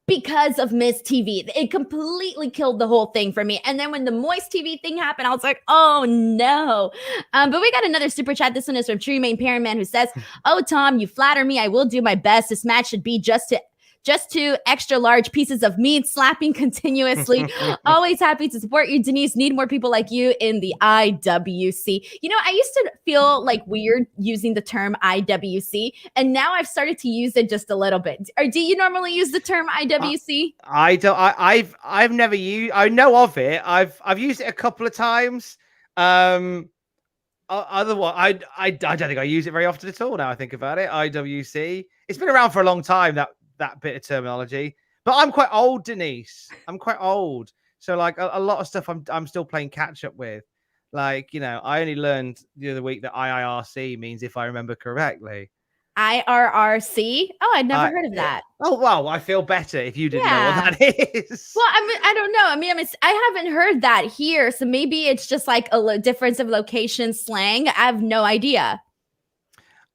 because of Miz TV. It completely killed the whole thing for me. And then when the Moist TV thing happened, I was like, oh no. But we got another super chat. This one is from True Main Parent Man who says, oh, Tom, you flatter me. I will do my best. This match should be just two extra large pieces of meat slapping continuously. Always happy to support you, Denise. Need more people like you in the IWC. You know, I used to feel like weird using the term IWC, and now I've started to use it just a little bit. Or do you normally use the term IWC? I don't. I've never used. I know of it. I've used it a couple of times. Otherwise, I don't think I use it very often at all. Now I think about it, IWC. It's been around for a long time. That bit of terminology, but I'm quite old, Denise. I'm quite old, so like a lot of stuff I'm still playing catch up with. Like, you know, I only learned the other week that IIRC means, if I remember correctly, IRRC. Oh, I'd never heard of that. Oh well, I feel better if you didn't know what that is. Well, I mean, I don't know. I mean, I haven't heard that here, so maybe it's just like a difference of location slang. I have no idea.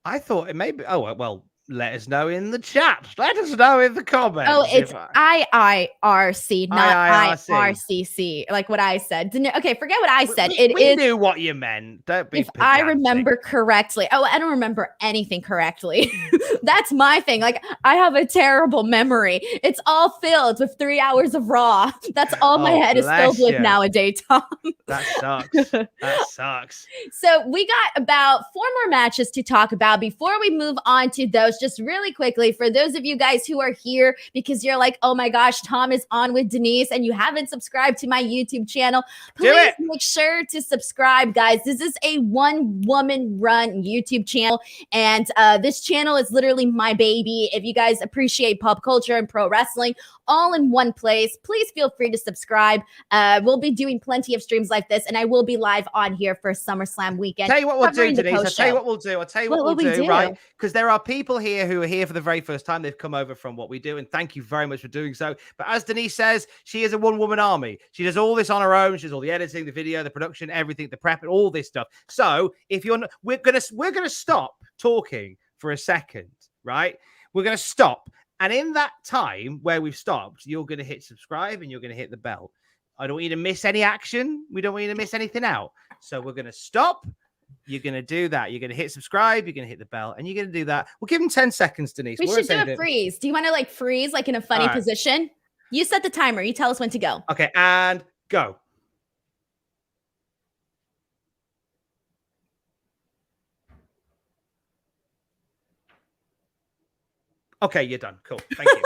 I thought it may be. Oh well. Let us know in the chat. Let us know in the comments. Oh, it's IIRC, not IRCC, like what I said. Okay, forget what I said. We knew what you meant. Don't be if I remember correctly. Oh, I don't remember anything correctly. That's my thing. Like, I have a terrible memory. It's all filled with 3 hours of Raw. That's all my head is filled with nowadays, Tom. That sucks. That sucks. So we got about 4 more matches to talk about before we move on to those. Just really quickly, for those of you guys who are here because you're like, oh my gosh, Tom is on with Denise and you haven't subscribed to my YouTube channel, please make sure to subscribe, guys. This is a one-woman run YouTube channel, and this channel is literally my baby. If you guys appreciate pop culture and pro wrestling all in one place, please feel free to subscribe. We'll be doing plenty of streams like this, and I will be live on here for SummerSlam weekend. Tell you what we'll do, Denise. I'll tell you what we'll do. I'll tell you what we'll do, right? Because there are people here who are here for the very first time. They've come over from what we do, and thank you very much for doing so. But as Denise says, she is a one-woman army. She does all this on her own. She does all the editing, the video, the production, everything, the prep, and all this stuff. So if you're not, we're gonna stop talking for a second, right? We're gonna stop. And in that time where we've stopped, you're going to hit subscribe and you're going to hit the bell. I don't want you to miss any action. We don't want you to miss anything out. So we're going to stop. You're going to do that. You're going to hit subscribe. You're going to hit the bell. And you're going to do that. We'll give them 10 seconds, Denise. We should do a freeze. Do you want to like freeze like in a funny position? You set the timer. You tell us when to go. Okay. And go. Okay, you're done. Cool. Thank you.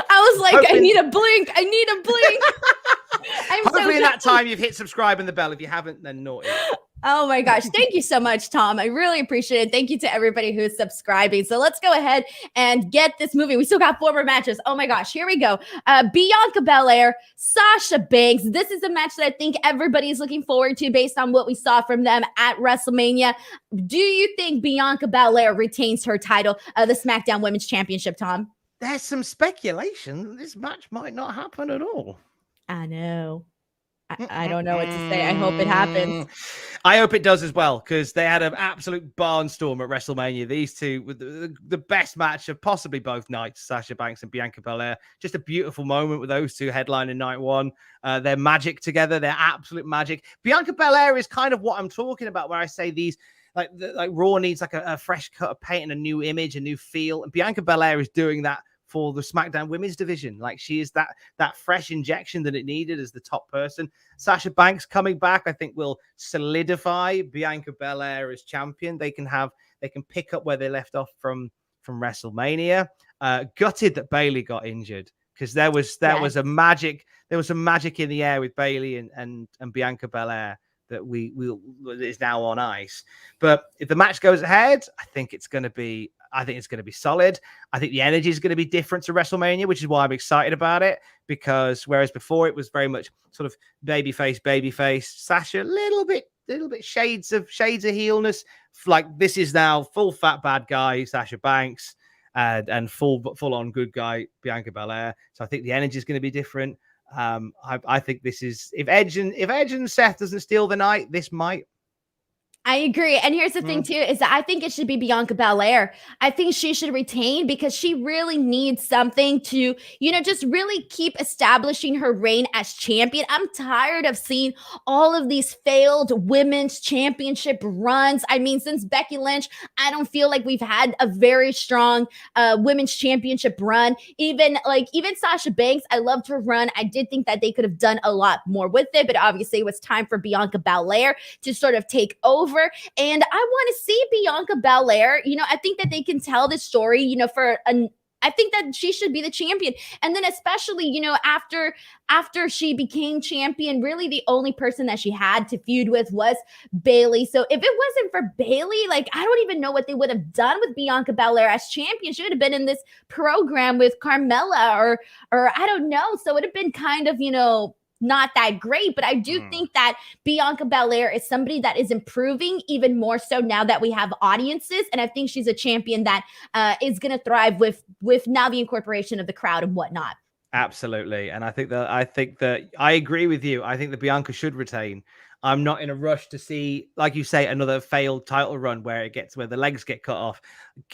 I was like, I need a blink. I need a blink. Hopefully in that time you've hit subscribe and the bell. If you haven't, then naughty. Oh my gosh. Thank you so much, Tom. I really appreciate it. Thank you to everybody who's subscribing. So let's go ahead and get this moving. We still got 4 more matches. Oh my gosh. Here we go. Bianca Belair, Sasha Banks. This is a match that I think everybody's looking forward to based on what we saw from them at WrestleMania. Do you think Bianca Belair retains her title, the SmackDown Women's Championship, Tom? There's some speculation that this match might not happen at all. I know. I don't know what to say. I hope it happens. I hope it does as well, because they had an absolute barnstorm at WrestleMania. These two with the best match of possibly both nights, Sasha Banks and Bianca Belair. Just a beautiful moment with those two headlining night one. They're magic together. They're absolute magic. Bianca Belair is kind of what I'm talking about when I say these, like Raw needs like a fresh cut of paint and a new image, a new feel. And Bianca Belair is doing that for the SmackDown women's division. Like, she is that fresh injection that it needed as the top person. Sasha Banks coming back, I think, will solidify Bianca Belair as champion. They can have They can pick up where they left off from WrestleMania. Gutted that Bayley got injured, because there was some magic in the air with Bayley and Bianca Belair that is now on ice. But if the match goes ahead, I think it's going to be solid. I think the energy is going to be different to WrestleMania, which is why I'm excited about it, because whereas before it was very much sort of babyface, Sasha, little bit shades of heelness. Like, this is now full fat bad guy Sasha Banks and full on good guy Bianca Belair. So I think the energy is going to be different. I think this is, if Edge and Seth doesn't steal the night, this might. I agree. And here's the thing too, is that I think it should be Bianca Belair. I think she should retain, because she really needs something to, just really keep establishing her reign as champion. I'm tired of seeing all of these failed women's championship runs. I mean, since Becky Lynch, I don't feel like we've had a very strong women's championship run. Even Sasha Banks, I loved her run. I did think that they could have done a lot more with it, but obviously it was time for Bianca Belair to sort of take over. And I want to see Bianca Belair. I think that they can tell this story, I think that she should be the champion. And then especially, after she became champion, really the only person that she had to feud with was Bayley. So if it wasn't for Bayley, I don't even know what they would have done with Bianca Belair as champion. She would have been in this program with Carmella or I don't know. So it would have been kind of, not that great, but I do think that Bianca Belair is somebody that is improving even more so now that we have audiences. And I think she's a champion that is going to thrive with now the incorporation of the crowd and whatnot. Absolutely. And I think that I agree with you. I think that Bianca should retain. I'm not in a rush to see, like you say, another failed title run where the legs get cut off.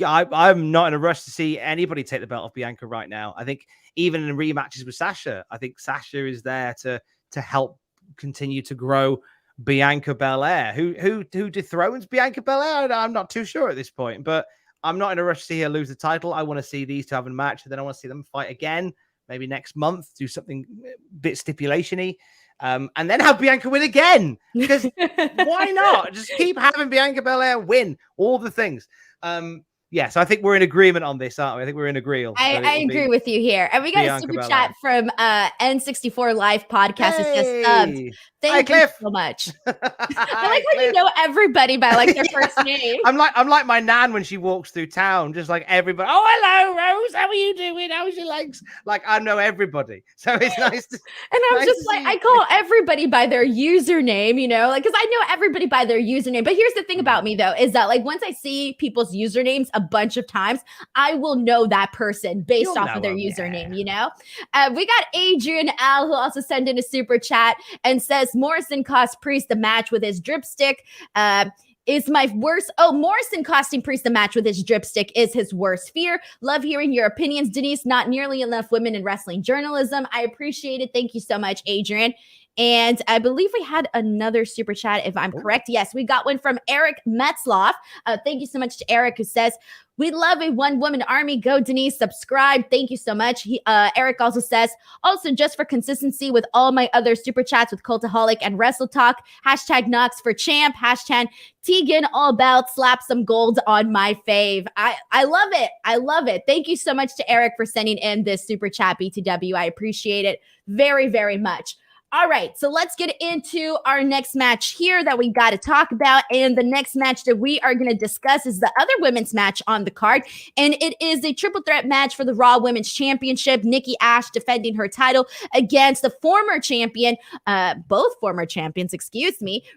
I'm not in a rush to see anybody take the belt off Bianca right now. I think even in rematches with Sasha, I think Sasha is there to help continue to grow Bianca Belair. Who dethrones Bianca Belair? I'm not too sure at this point, but I'm not in a rush to see her lose the title. I want to see these two have a match, and then I want to see them fight again, maybe next month, do something a bit stipulation-y. And then have Bianca win again, because why not? Just keep having Bianca Belair win all the things. So I think we're in agreement on this, aren't we? I think we're in agreement. I agree with you here. And we got Bianca a super Belair. chat from N64 Live Podcast. It says subs. Thank you so much. I like how you know everybody by their first name. I'm like my nan when she walks through town, just like everybody. Oh, hello, Rose. How are you doing? How's your legs? I know everybody, so it's nice to. And I'm just I call everybody by their username, because I know everybody by their username. But here's the thing about me though, is that once I see people's usernames a bunch of times, I will know that person based off of their username. We got Adrian Al, who also sent in a super chat and says Morrison cost Priest the match with his dripstick. Is my worst. Oh, Morrison costing Priest the match with his dripstick is his worst fear. Love hearing your opinions, Denise. Not nearly enough women in wrestling journalism. I appreciate it. Thank you so much, Adrian. And I believe we had another super chat, if I'm correct. Yes, we got one from Eric Metzloff. Thank you so much to Eric, who says, we love a one-woman army. Go, Denise. Subscribe. Thank you so much. Eric also says, also, just for consistency with all my other super chats with Cultaholic and Wrestle Talk, hashtag Knox for champ, hashtag Tegan all about slap some gold on my fave. I love it. I love it. Thank you so much to Eric for sending in this super chat, BTW. I appreciate it very, very much. All right, so let's get into our next match here that we got to talk about. And the next match that we are going to discuss is the other women's match on the card. And it is a triple threat match for the Raw Women's Championship. Nikki A.S.H defending her title against the former champion, both former champions,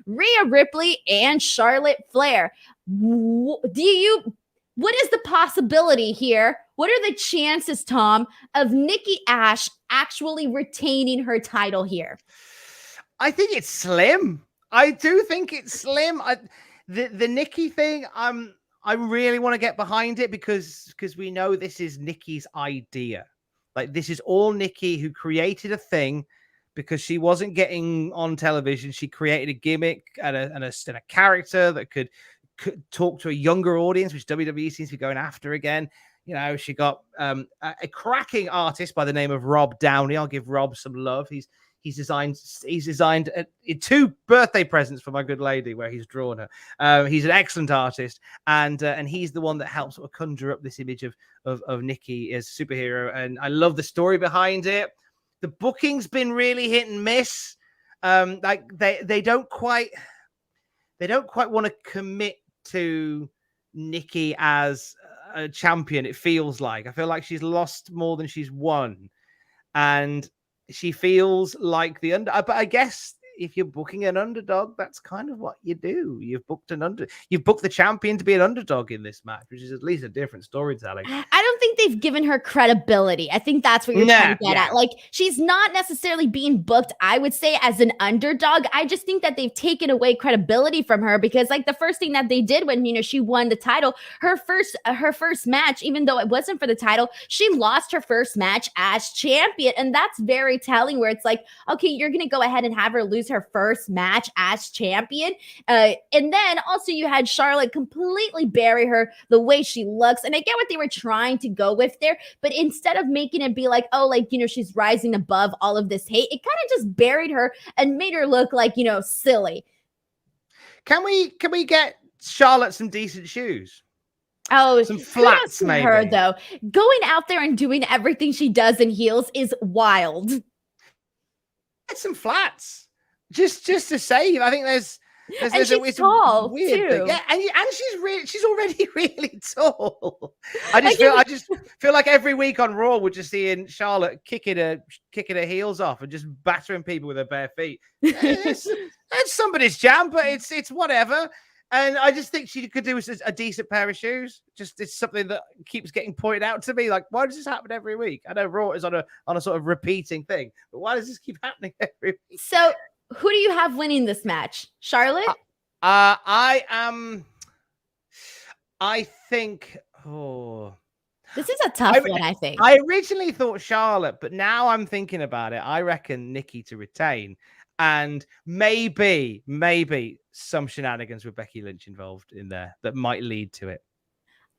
Rhea Ripley and Charlotte Flair. What is the possibility here? What are the chances, Tom, of Nikki A.S.H actually retaining her title here? I think it's slim. I do think it's slim. The Nikki thing, I really want to get behind it because we know this is Nikki's idea. This is all Nikki, who created a thing because she wasn't getting on television. She created a gimmick and a character that could talk to a younger audience, which WWE seems to be going after again. She got a cracking artist by the name of Rob Downey. I'll give Rob some love. He's He's designed 2 birthday presents for my good lady where he's drawn her. He's an excellent artist, and he's the one that helps sort of conjure up this image of Nikki as a superhero. And I love the story behind it. The booking's been really hit and miss. Like they don't quite want to commit to Nikki as a champion. It feels like I feel like she's lost more than she's won, and she feels like the under. But I guess if you're booking an underdog, that's kind of what you do. You've booked the champion to be an underdog in this match, which is at least a different storytelling. I don't think they've given her credibility. I think that's what you're trying to get at. Like, she's not necessarily being booked, I would say, as an underdog. I just think that they've taken away credibility from her because, like, the first thing that they did when, she won the title, her first match, even though it wasn't for the title, she lost her first match as champion. And that's very telling, where it's like, okay, you're going to go ahead and have her lose her first match as champion. And then also you had Charlotte completely bury her the way she looks. And I get what they were trying to go with there, but instead of making it be like, oh, like, she's rising above all of this hate, it kind of just buried her and made her look like, silly. Can we get Charlotte some decent shoes? Oh, some flats, maybe. Her, though, going out there and doing everything she does in heels is wild. Get some flats. Just to save. I think there's she's tall weird too. Thing. Yeah, and she's already really tall. I just feel like every week on Raw we're just seeing Charlotte kicking her heels off and just battering people with her bare feet. It's somebody's jam, but it's whatever. And I just think she could do a decent pair of shoes. Just it's something that keeps getting pointed out to me. Like, why does this happen every week? I know Raw is on a sort of repeating thing, but why does this keep happening every week? So, who do you have winning this match? Charlotte? I think. This is a tough one, I think. I originally thought Charlotte, but now I'm thinking about it. I reckon Nikki to retain. And maybe some shenanigans with Becky Lynch involved in there that might lead to it.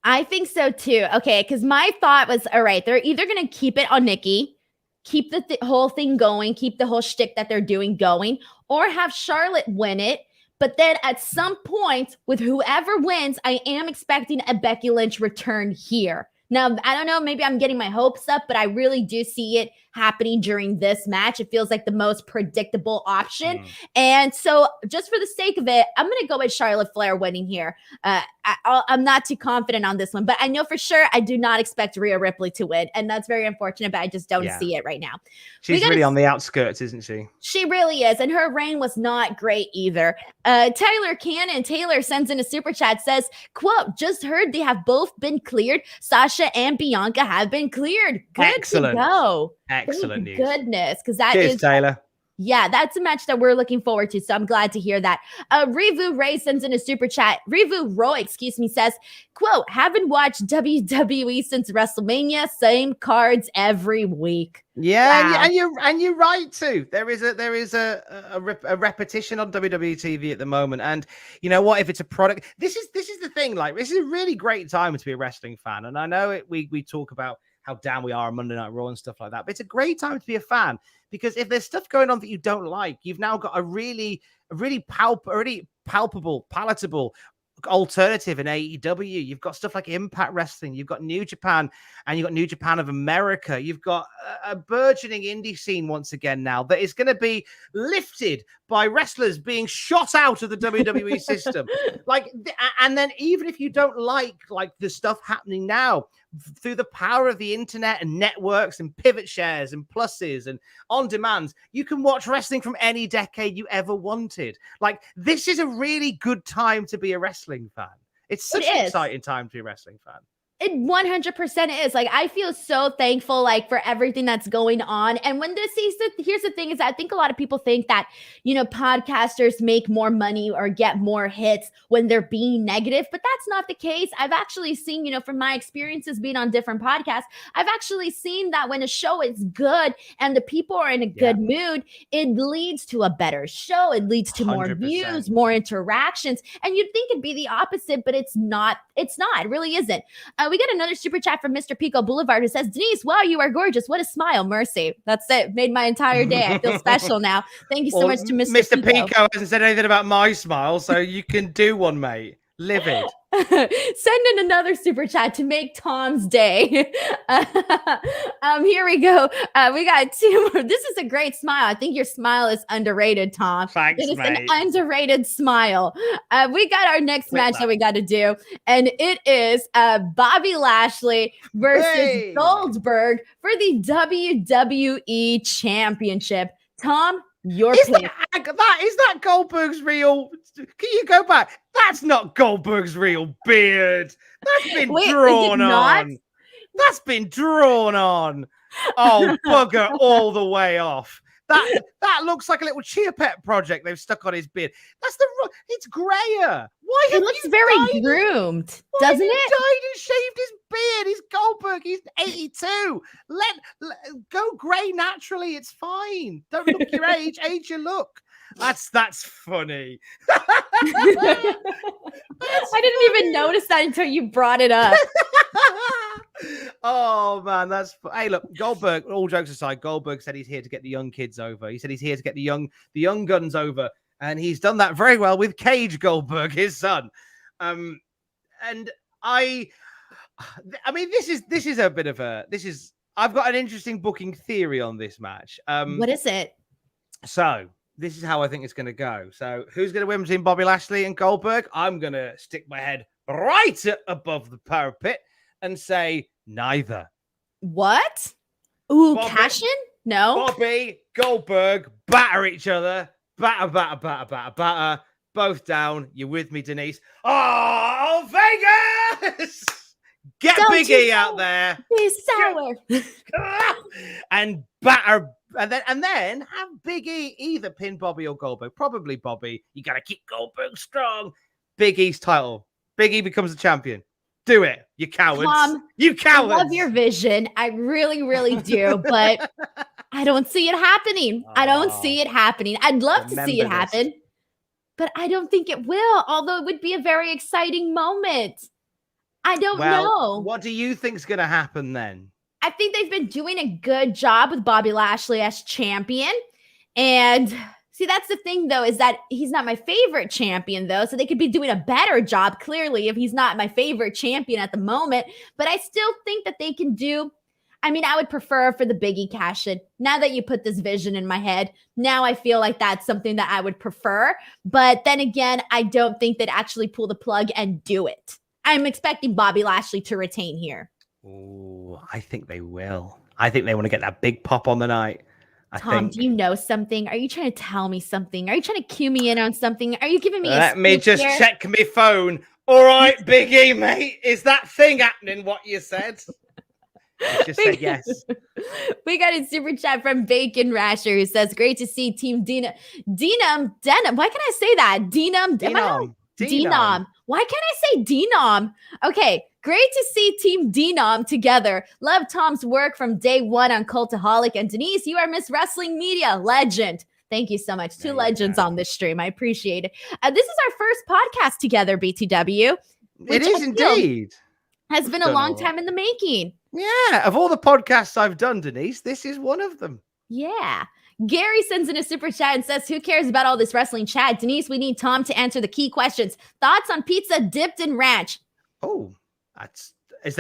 I think so too. Okay, because my thought was, all right, they're either going to keep it on Nikki, keep the whole thing going, keep the whole shtick that they're doing going, or have Charlotte win it. But then at some point, with whoever wins, I am expecting a Becky Lynch return here. Now, I don't know, maybe I'm getting my hopes up, but I really do see it happening during this match. It feels like the most predictable option. And so just for the sake of it, I'm going to go with Charlotte Flair winning here. I'm not too confident on this one, but I know for sure I do not expect Rhea Ripley to win. And that's very unfortunate, but I just don't see it right now. She's really on the outskirts, isn't she? She really is. And her reign was not great either. Taylor sends in a super chat, says, quote, just heard they have both been cleared. Sasha and Bianca have been cleared. Good Excellent. to go. Excellent news. Goodness, because that Cheers, is Taylor. Yeah, that's a match that we're looking forward to. So I'm glad to hear that. Revu Ray sends in a super chat. Revu Roy, says, quote, haven't watched WWE since WrestleMania. Same cards every week. Yeah, wow. and you're right too. There is a repetition on WWE TV at the moment, and you know what? If it's a product, this is the thing. Like, this is a really great time to be a wrestling fan, and I know we talk about how down we are on Monday Night Raw and stuff like that, but it's a great time to be a fan, because if there's stuff going on that you don't like, you've now got a really palpable, palatable alternative in AEW. You've got stuff like Impact Wrestling, you've got New Japan, and you've got New Japan of America. You've got a burgeoning indie scene once again now that is going to be lifted by wrestlers being shot out of the WWE system. And then even if you don't like the stuff happening now, through the power of the internet and networks and pivot shares and pluses and on demands, you can watch wrestling from any decade you ever wanted. Like, this is a really good time to be a wrestling fan. It's such an exciting time to be a wrestling fan. It 100% is. Like, I feel so thankful, for everything that's going on. And when here's the thing is, I think a lot of people think that, podcasters make more money or get more hits when they're being negative, but that's not the case. I've actually seen, from my experiences being on different podcasts, I've actually seen that when a show is good and the people are in a good mood, it leads to a better show. It leads to more 100%. views, more interactions. And you'd think it'd be the opposite, but it's not. It really isn't. We got another super chat from Mr. Pico Boulevard who says, Denise, wow, you are gorgeous. What a smile. Mercy. That's it. Made my entire day. I feel special now. Thank you so much to Mr. Pico hasn't said anything about my smile, so you can do one, mate. Livid. Send in another super chat to make Tom's day. Here we go. We got two more. This is a great smile. I think your smile is underrated, Tom. Thanks, it is mate. An underrated smile. We got our next match that we got to do, and it is Bobby Lashley versus Goldberg for the WWE Championship. Tom, your pick. Is that Goldberg's real? Can you go back? That's not Goldberg's real beard. That's been drawn on. That's been drawn on. Oh, bugger all the way off. That looks like a little Chia Pet project they've stuck on his beard. It's grayer. Why? It looks very groomed, doesn't it? Dyed and shaved his beard. He's Goldberg. He's 82. Let go grey naturally. It's fine. Don't look your age. Age your look. That's funny. I didn't even notice that until you brought it up. Oh man, hey, look, Goldberg, all jokes aside, Goldberg said he's here to get the young kids over. He said he's here to get the young guns over, and he's done that very well with Cage Goldberg, his son. And I mean, this is a bit of I've got an interesting booking theory on this match. What is it? So this is how I think it's going to go. So who's going to win between Bobby Lashley and Goldberg? I'm going to stick my head right above the parapet and say neither. What? Ooh, cash in? No. Bobby, Goldberg, batter each other. Batter. Both down. You with me, Denise? Oh, Vegas! Get Big E out there. He's sour. And batter. And then have Big E either pin Bobby or Goldberg. Probably Bobby. You got to keep Goldberg strong. Big E's title. Big E becomes the champion. Do it, you cowards. Tom, you cowards. I love your vision. I really, really do. But I don't see it happening. I don't see it happening. I'd love to see it happen. But I don't think it will. Although it would be a very exciting moment. I don't know. What do you think's going to happen then? I think they've been doing a good job with Bobby Lashley as champion. And see, that's the thing, though, is that he's not my favorite champion, though. So they could be doing a better job, clearly, if he's not my favorite champion at the moment. But I still think that they can do. I mean, I would prefer for the Big E cash in. Now that you put this vision in my head, now I feel like that's something that I would prefer. But then again, I don't think they'd actually pull the plug and do it. I'm expecting Bobby Lashley to retain here. Oh, I think they will. I think they want to get that big pop on the night. Tom, do you know something? Are you trying to tell me something? Are you trying to cue me in on something? Are you giving me Let me just check my phone. All right, Big E, mate. Is that thing happening, what you said? I just said yes. We got a super chat from Bacon Rasher who says, great to see Team Denim. Why can I say that? Denom. Why can't I say Denom? Okay, great to see Team Denom together. Love Tom's work from day one on Cultaholic. And Denise, you are Miss Wrestling Media legend. Thank you so much. Two legends on this stream. I appreciate it. This is our first podcast together, BTW. It is indeed. Has been a long time in the making. Yeah, of all the podcasts I've done, Denise, this is one of them. Yeah. Gary sends in a super chat and says, who cares about all this wrestling chat? Denise, we need Tom to answer the key questions. Thoughts on pizza dipped in ranch? Oh, is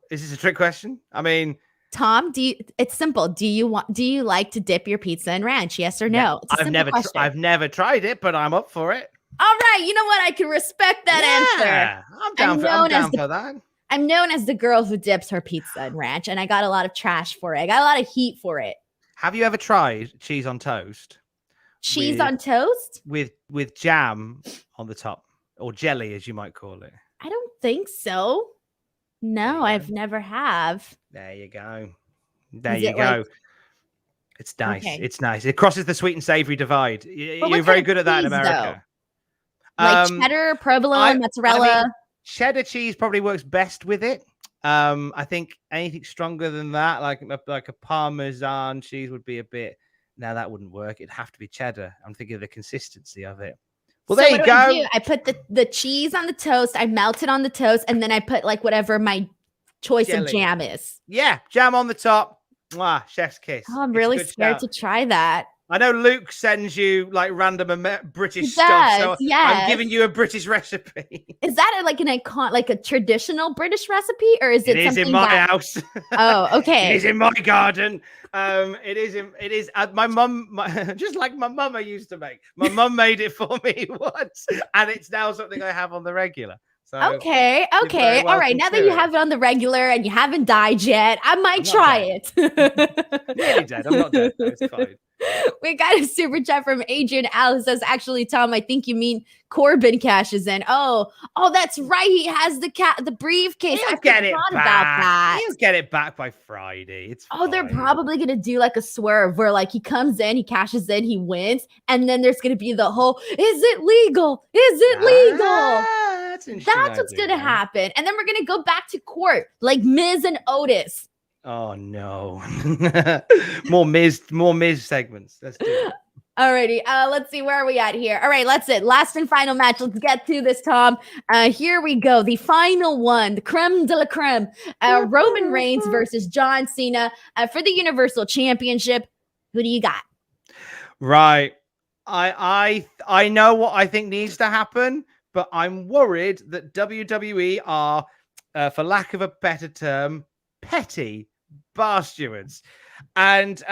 this a trick question? I mean, Tom, it's simple. Do you like to dip your pizza in ranch? Yes or no? I've never tried it, but I'm up for it. All right. You know what? I can respect that answer. I'm down for that. I'm known as the girl who dips her pizza in ranch, and I got a lot of trash for it. I got a lot of heat for it. Have you ever tried cheese on toast? Cheese on toast? With jam on the top, or jelly, as you might call it. I don't think so. No, I've never have. There you go. It's nice. Okay. It's nice. It crosses the sweet and savory divide. You're very good at that in America. Like cheddar, provolone, mozzarella. Cheddar cheese probably works best with it. I think anything stronger than that, like a Parmesan cheese, would be a bit. No, that wouldn't work. It'd have to be cheddar. I'm thinking of the consistency of it. Well, there you go. I put the cheese on the toast. I melt it on the toast, and then I put like whatever my choice Jelly. of jam is. Yeah, jam on the top. Mwah, chef's kiss. Oh, I'm It's a really good scared shout. to try that. I know Luke sends you like random British It stuff, does, so I'm yes. giving you a British recipe. Is that like an icon, like a traditional British recipe, or is it It is something in my that... house. Oh, okay. It is in my garden. It is. My mum, just like my mama used to make. My mum made it for me once, and it's now something I have on the regular. So Okay. you're very All right. welcome Now that to you it. have it on the regular and you haven't died yet, I might I'm not try dead. it. Nearly dead. I'm not dead. Though. It's fine. We got a super chat from Adrian Al, says, actually, Tom, I think you mean Corbin cashes in. Oh, that's right. He has the briefcase. He'll I get it forgot back. about that. He'll get it back by Friday. It's fine. They're probably gonna do like a swerve where like he comes in, he cashes in, he wins, and then there's gonna be the whole, is it legal? Is it legal? That's what's gonna happen. And then we're gonna go back to court like Miz and Otis. Oh no. more Miz segments. Let's do it. Alrighty, let's see, where are we at here? All right, that's it. Last and final match. Let's get to this, Tom. Here we go. The final one, the creme de la creme. Roman Reigns versus John Cena for the Universal Championship. Who do you got? Right. I know what I think needs to happen, but I'm worried that WWE are, for lack of a better term, petty bar stewards. And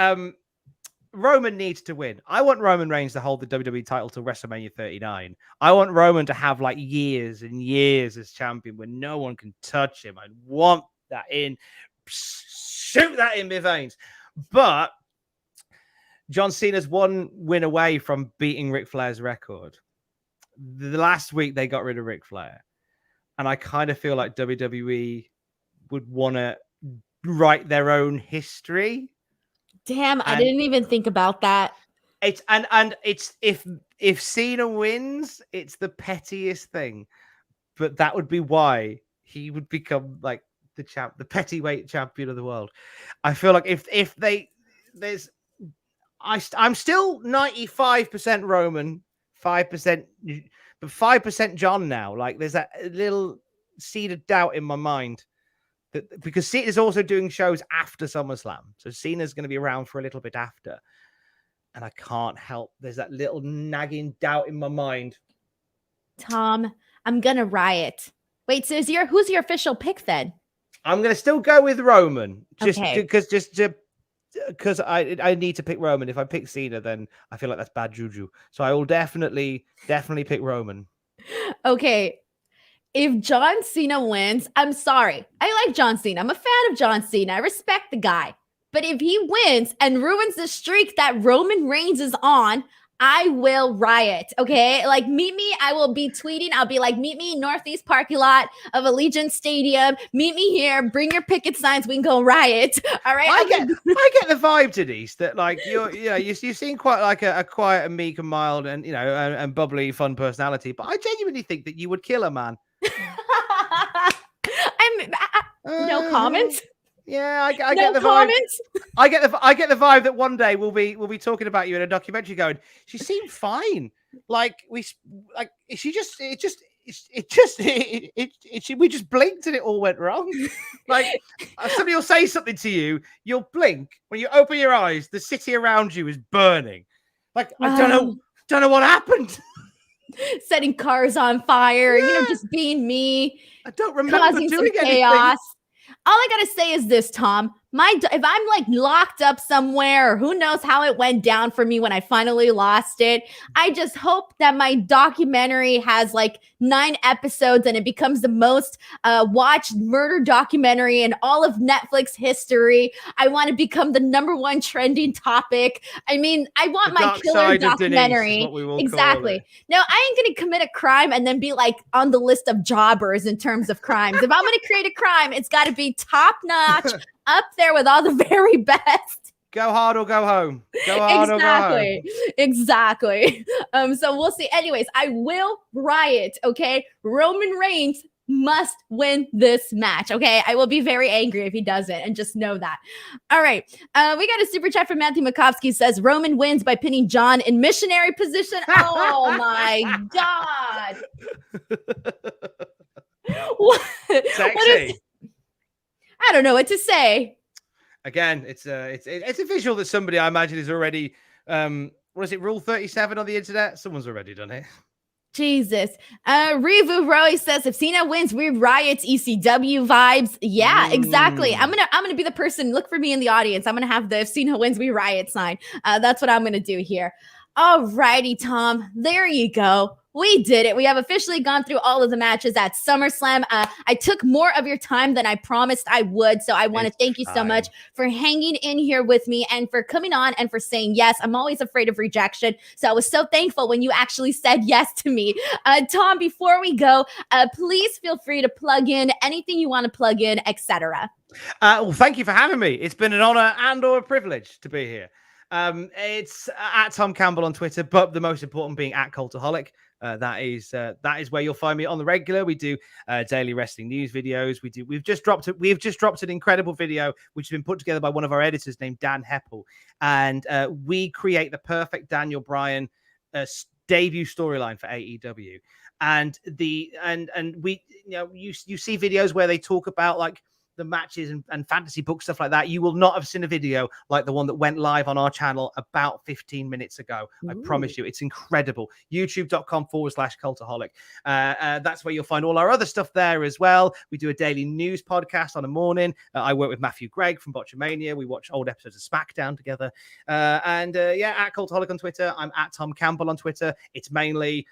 Roman needs to win. I want Roman Reigns to hold the WWE title till WrestleMania 39. I want Roman to have like years and years as champion where no one can touch him. I want that in. Shoot that in my veins. But John Cena's one win away from beating Ric Flair's record. The last week they got rid of Ric Flair. And I kind of feel like WWE would want to write their own history. Damn, I didn't even think about that. It's if Cena wins, it's the pettiest thing. But that would be why he would become like the pettyweight champion of the world. I feel like I'm still 95% Roman, 5%, but 5% John now. Like there's that little seed of doubt in my mind. Because Cena's also doing shows after SummerSlam. So Cena's going to be around for a little bit after. And I can't help. There's that little nagging doubt in my mind. Tom, I'm going to riot. Wait, so who's your official pick then? I'm going to still go with Roman. Because I need to pick Roman. If I pick Cena, then I feel like that's bad juju. So I will definitely pick Roman. Okay. If John Cena wins, I'm sorry. I like John Cena. I'm a fan of John Cena. I respect the guy. But if he wins and ruins the streak that Roman Reigns is on, I will riot, okay? Like, meet me. I will be tweeting. I'll be like, meet me in Northeast parking lot of Allegiant Stadium. Meet me here. Bring your picket signs. We can go riot. All right? I get the vibe, Denise, that like you seem quite like a quiet and meek and mild and and bubbly, fun personality. But I genuinely think that you would kill a man. No comments. Yeah, I get no the comments. Vibe. I get the vibe that one day we'll be talking about you in a documentary. Going, she seemed fine. Like we just blinked and it all went wrong. Like somebody will say something to you, you'll blink. When you open your eyes, the city around you is burning. Like I don't know what happened. Setting cars on fire, just being me. I don't remember causing doing some anything. chaos. All I gotta say is this, Tom. If I'm like locked up somewhere, or who knows how it went down for me when I finally lost it, I just hope that my documentary has like 9 episodes and it becomes the most watched murder documentary in all of Netflix history. I want to become the #1 trending topic. I mean, I want my killer documentary. Exactly. No, I ain't gonna commit a crime and then be like on the list of jobbers in terms of crimes. If I'm gonna create a crime, it's got to be top notch. Up there with all the very best. Go hard or go home. Go hard or go home. Exactly. So we'll see. Anyways, I will riot, okay? Roman Reigns must win this match, okay? I will be very angry if he doesn't, and just know that. All right. We got a super chat from Matthew Makovsky. Says, Roman wins by pinning John in missionary position. Oh, my God. What is I don't know what to say. Again, it's a visual that somebody I imagine is already what is it, Rule 37 on the internet? Someone's already done it. Jesus. Revu Roy says if Cena wins, we riot ECW vibes. Yeah, exactly. I'm gonna be the person. Look for me in the audience. I'm gonna have the if Cena wins, we riot sign. That's what I'm gonna do here. All righty, Tom. There you go. We did it. We have officially gone through all of the matches at SummerSlam. I took more of your time than I promised I would. So I want to thank you so much for hanging in here with me and for coming on and for saying yes. I'm always afraid of rejection. So I was so thankful when you actually said yes to me. Tom, before we go, please feel free to plug in anything you want to plug in, etc. Well, thank you for having me. It's been an honor and or a privilege to be here. It's at Tom Campbell on Twitter, but the most important being at Cultaholic. That is where you'll find me on the regular. We do daily wrestling news videos. We've just dropped an incredible video which has been put together by one of our editors named Dan Heppel, and we create the perfect Daniel Bryan debut storyline for AEW. And we, you see videos where they talk about like the matches and fantasy book stuff like that. You will not have seen a video like the one that went live on our channel about 15 minutes ago. Ooh. I promise you, it's incredible. YouTube.com/Cultaholic. That's where you'll find all our other stuff there as well. We do a daily news podcast on a morning. I work with Matthew Gregg from Botchamania. We watch old episodes of SmackDown together. At Cultaholic on Twitter. I'm at Tom Campbell on Twitter. It's mainly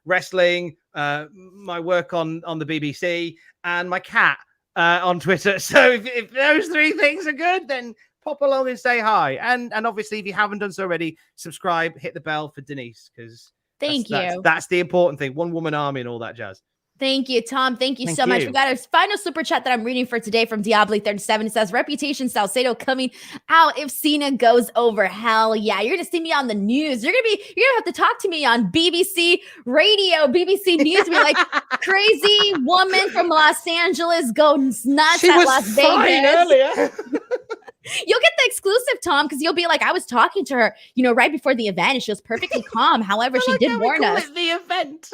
wrestling, my work on the BBC, and my cat on Twitter. So if those three things are good, then pop along and say hi. And obviously, if you haven't done so already, subscribe, hit the bell for Denise, because that's the important thing. One woman army and all that jazz. Thank you, Tom. Thank you so much. We got a final super chat that I'm reading for today from Diablo37. It says, Reputation Salcedo coming out if Cena goes over. Hell yeah. You're going to see me on the news. You're going to have to talk to me on BBC radio, BBC News. Be like, crazy woman from Los Angeles goes nuts at Las Vegas. Earlier. You'll get the exclusive, Tom, because you'll be like, I was talking to her, right before the event, and she was perfectly calm. However, she did warn us. The event.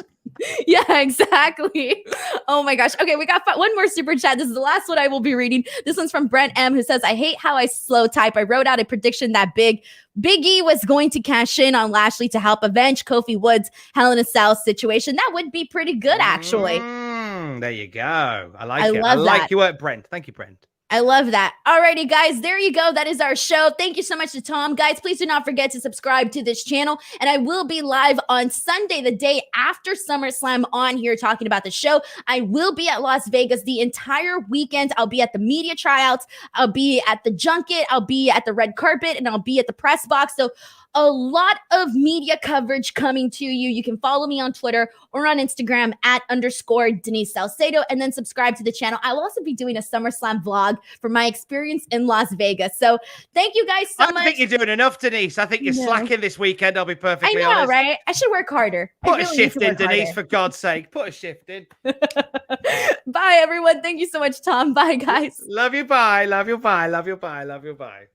Yeah, exactly. Oh my gosh. Okay, we got one more super chat. This is the last one I will be reading. This one's from Brent M, who says, I hate how I slow type. I wrote out a prediction that Big E was going to cash in on Lashley to help avenge Kofi Woods' Hell in a Cell situation. That would be pretty good, actually. There you go. I like it. I like your work, Brent. Thank you, Brent. I love that. Alrighty, guys, there you go. That is our show. Thank you so much to Tom. Guys, please do not forget to subscribe to this channel. And I will be live on Sunday, the day after SummerSlam, on here talking about the show. I will be at Las Vegas the entire weekend. I'll be at the media tryouts. I'll be at the junket. I'll be at the red carpet, and I'll be at the press box. So a lot of media coverage coming to you. You can follow me on Twitter or on Instagram at _ Denise Salcedo, and then subscribe to the channel. I'll also be doing a SummerSlam vlog for my experience in Las Vegas. So thank you guys so much. I think you're doing enough, Denise. I think you're slacking this weekend. I'll be perfectly honest. I know, right? I should work harder. Put a shift in, Denise, for God's sake. Put a shift in. Bye, everyone. Thank you so much, Tom. Bye, guys. Love you. Bye. Love you. Bye. Love you. Bye. Love you. Bye.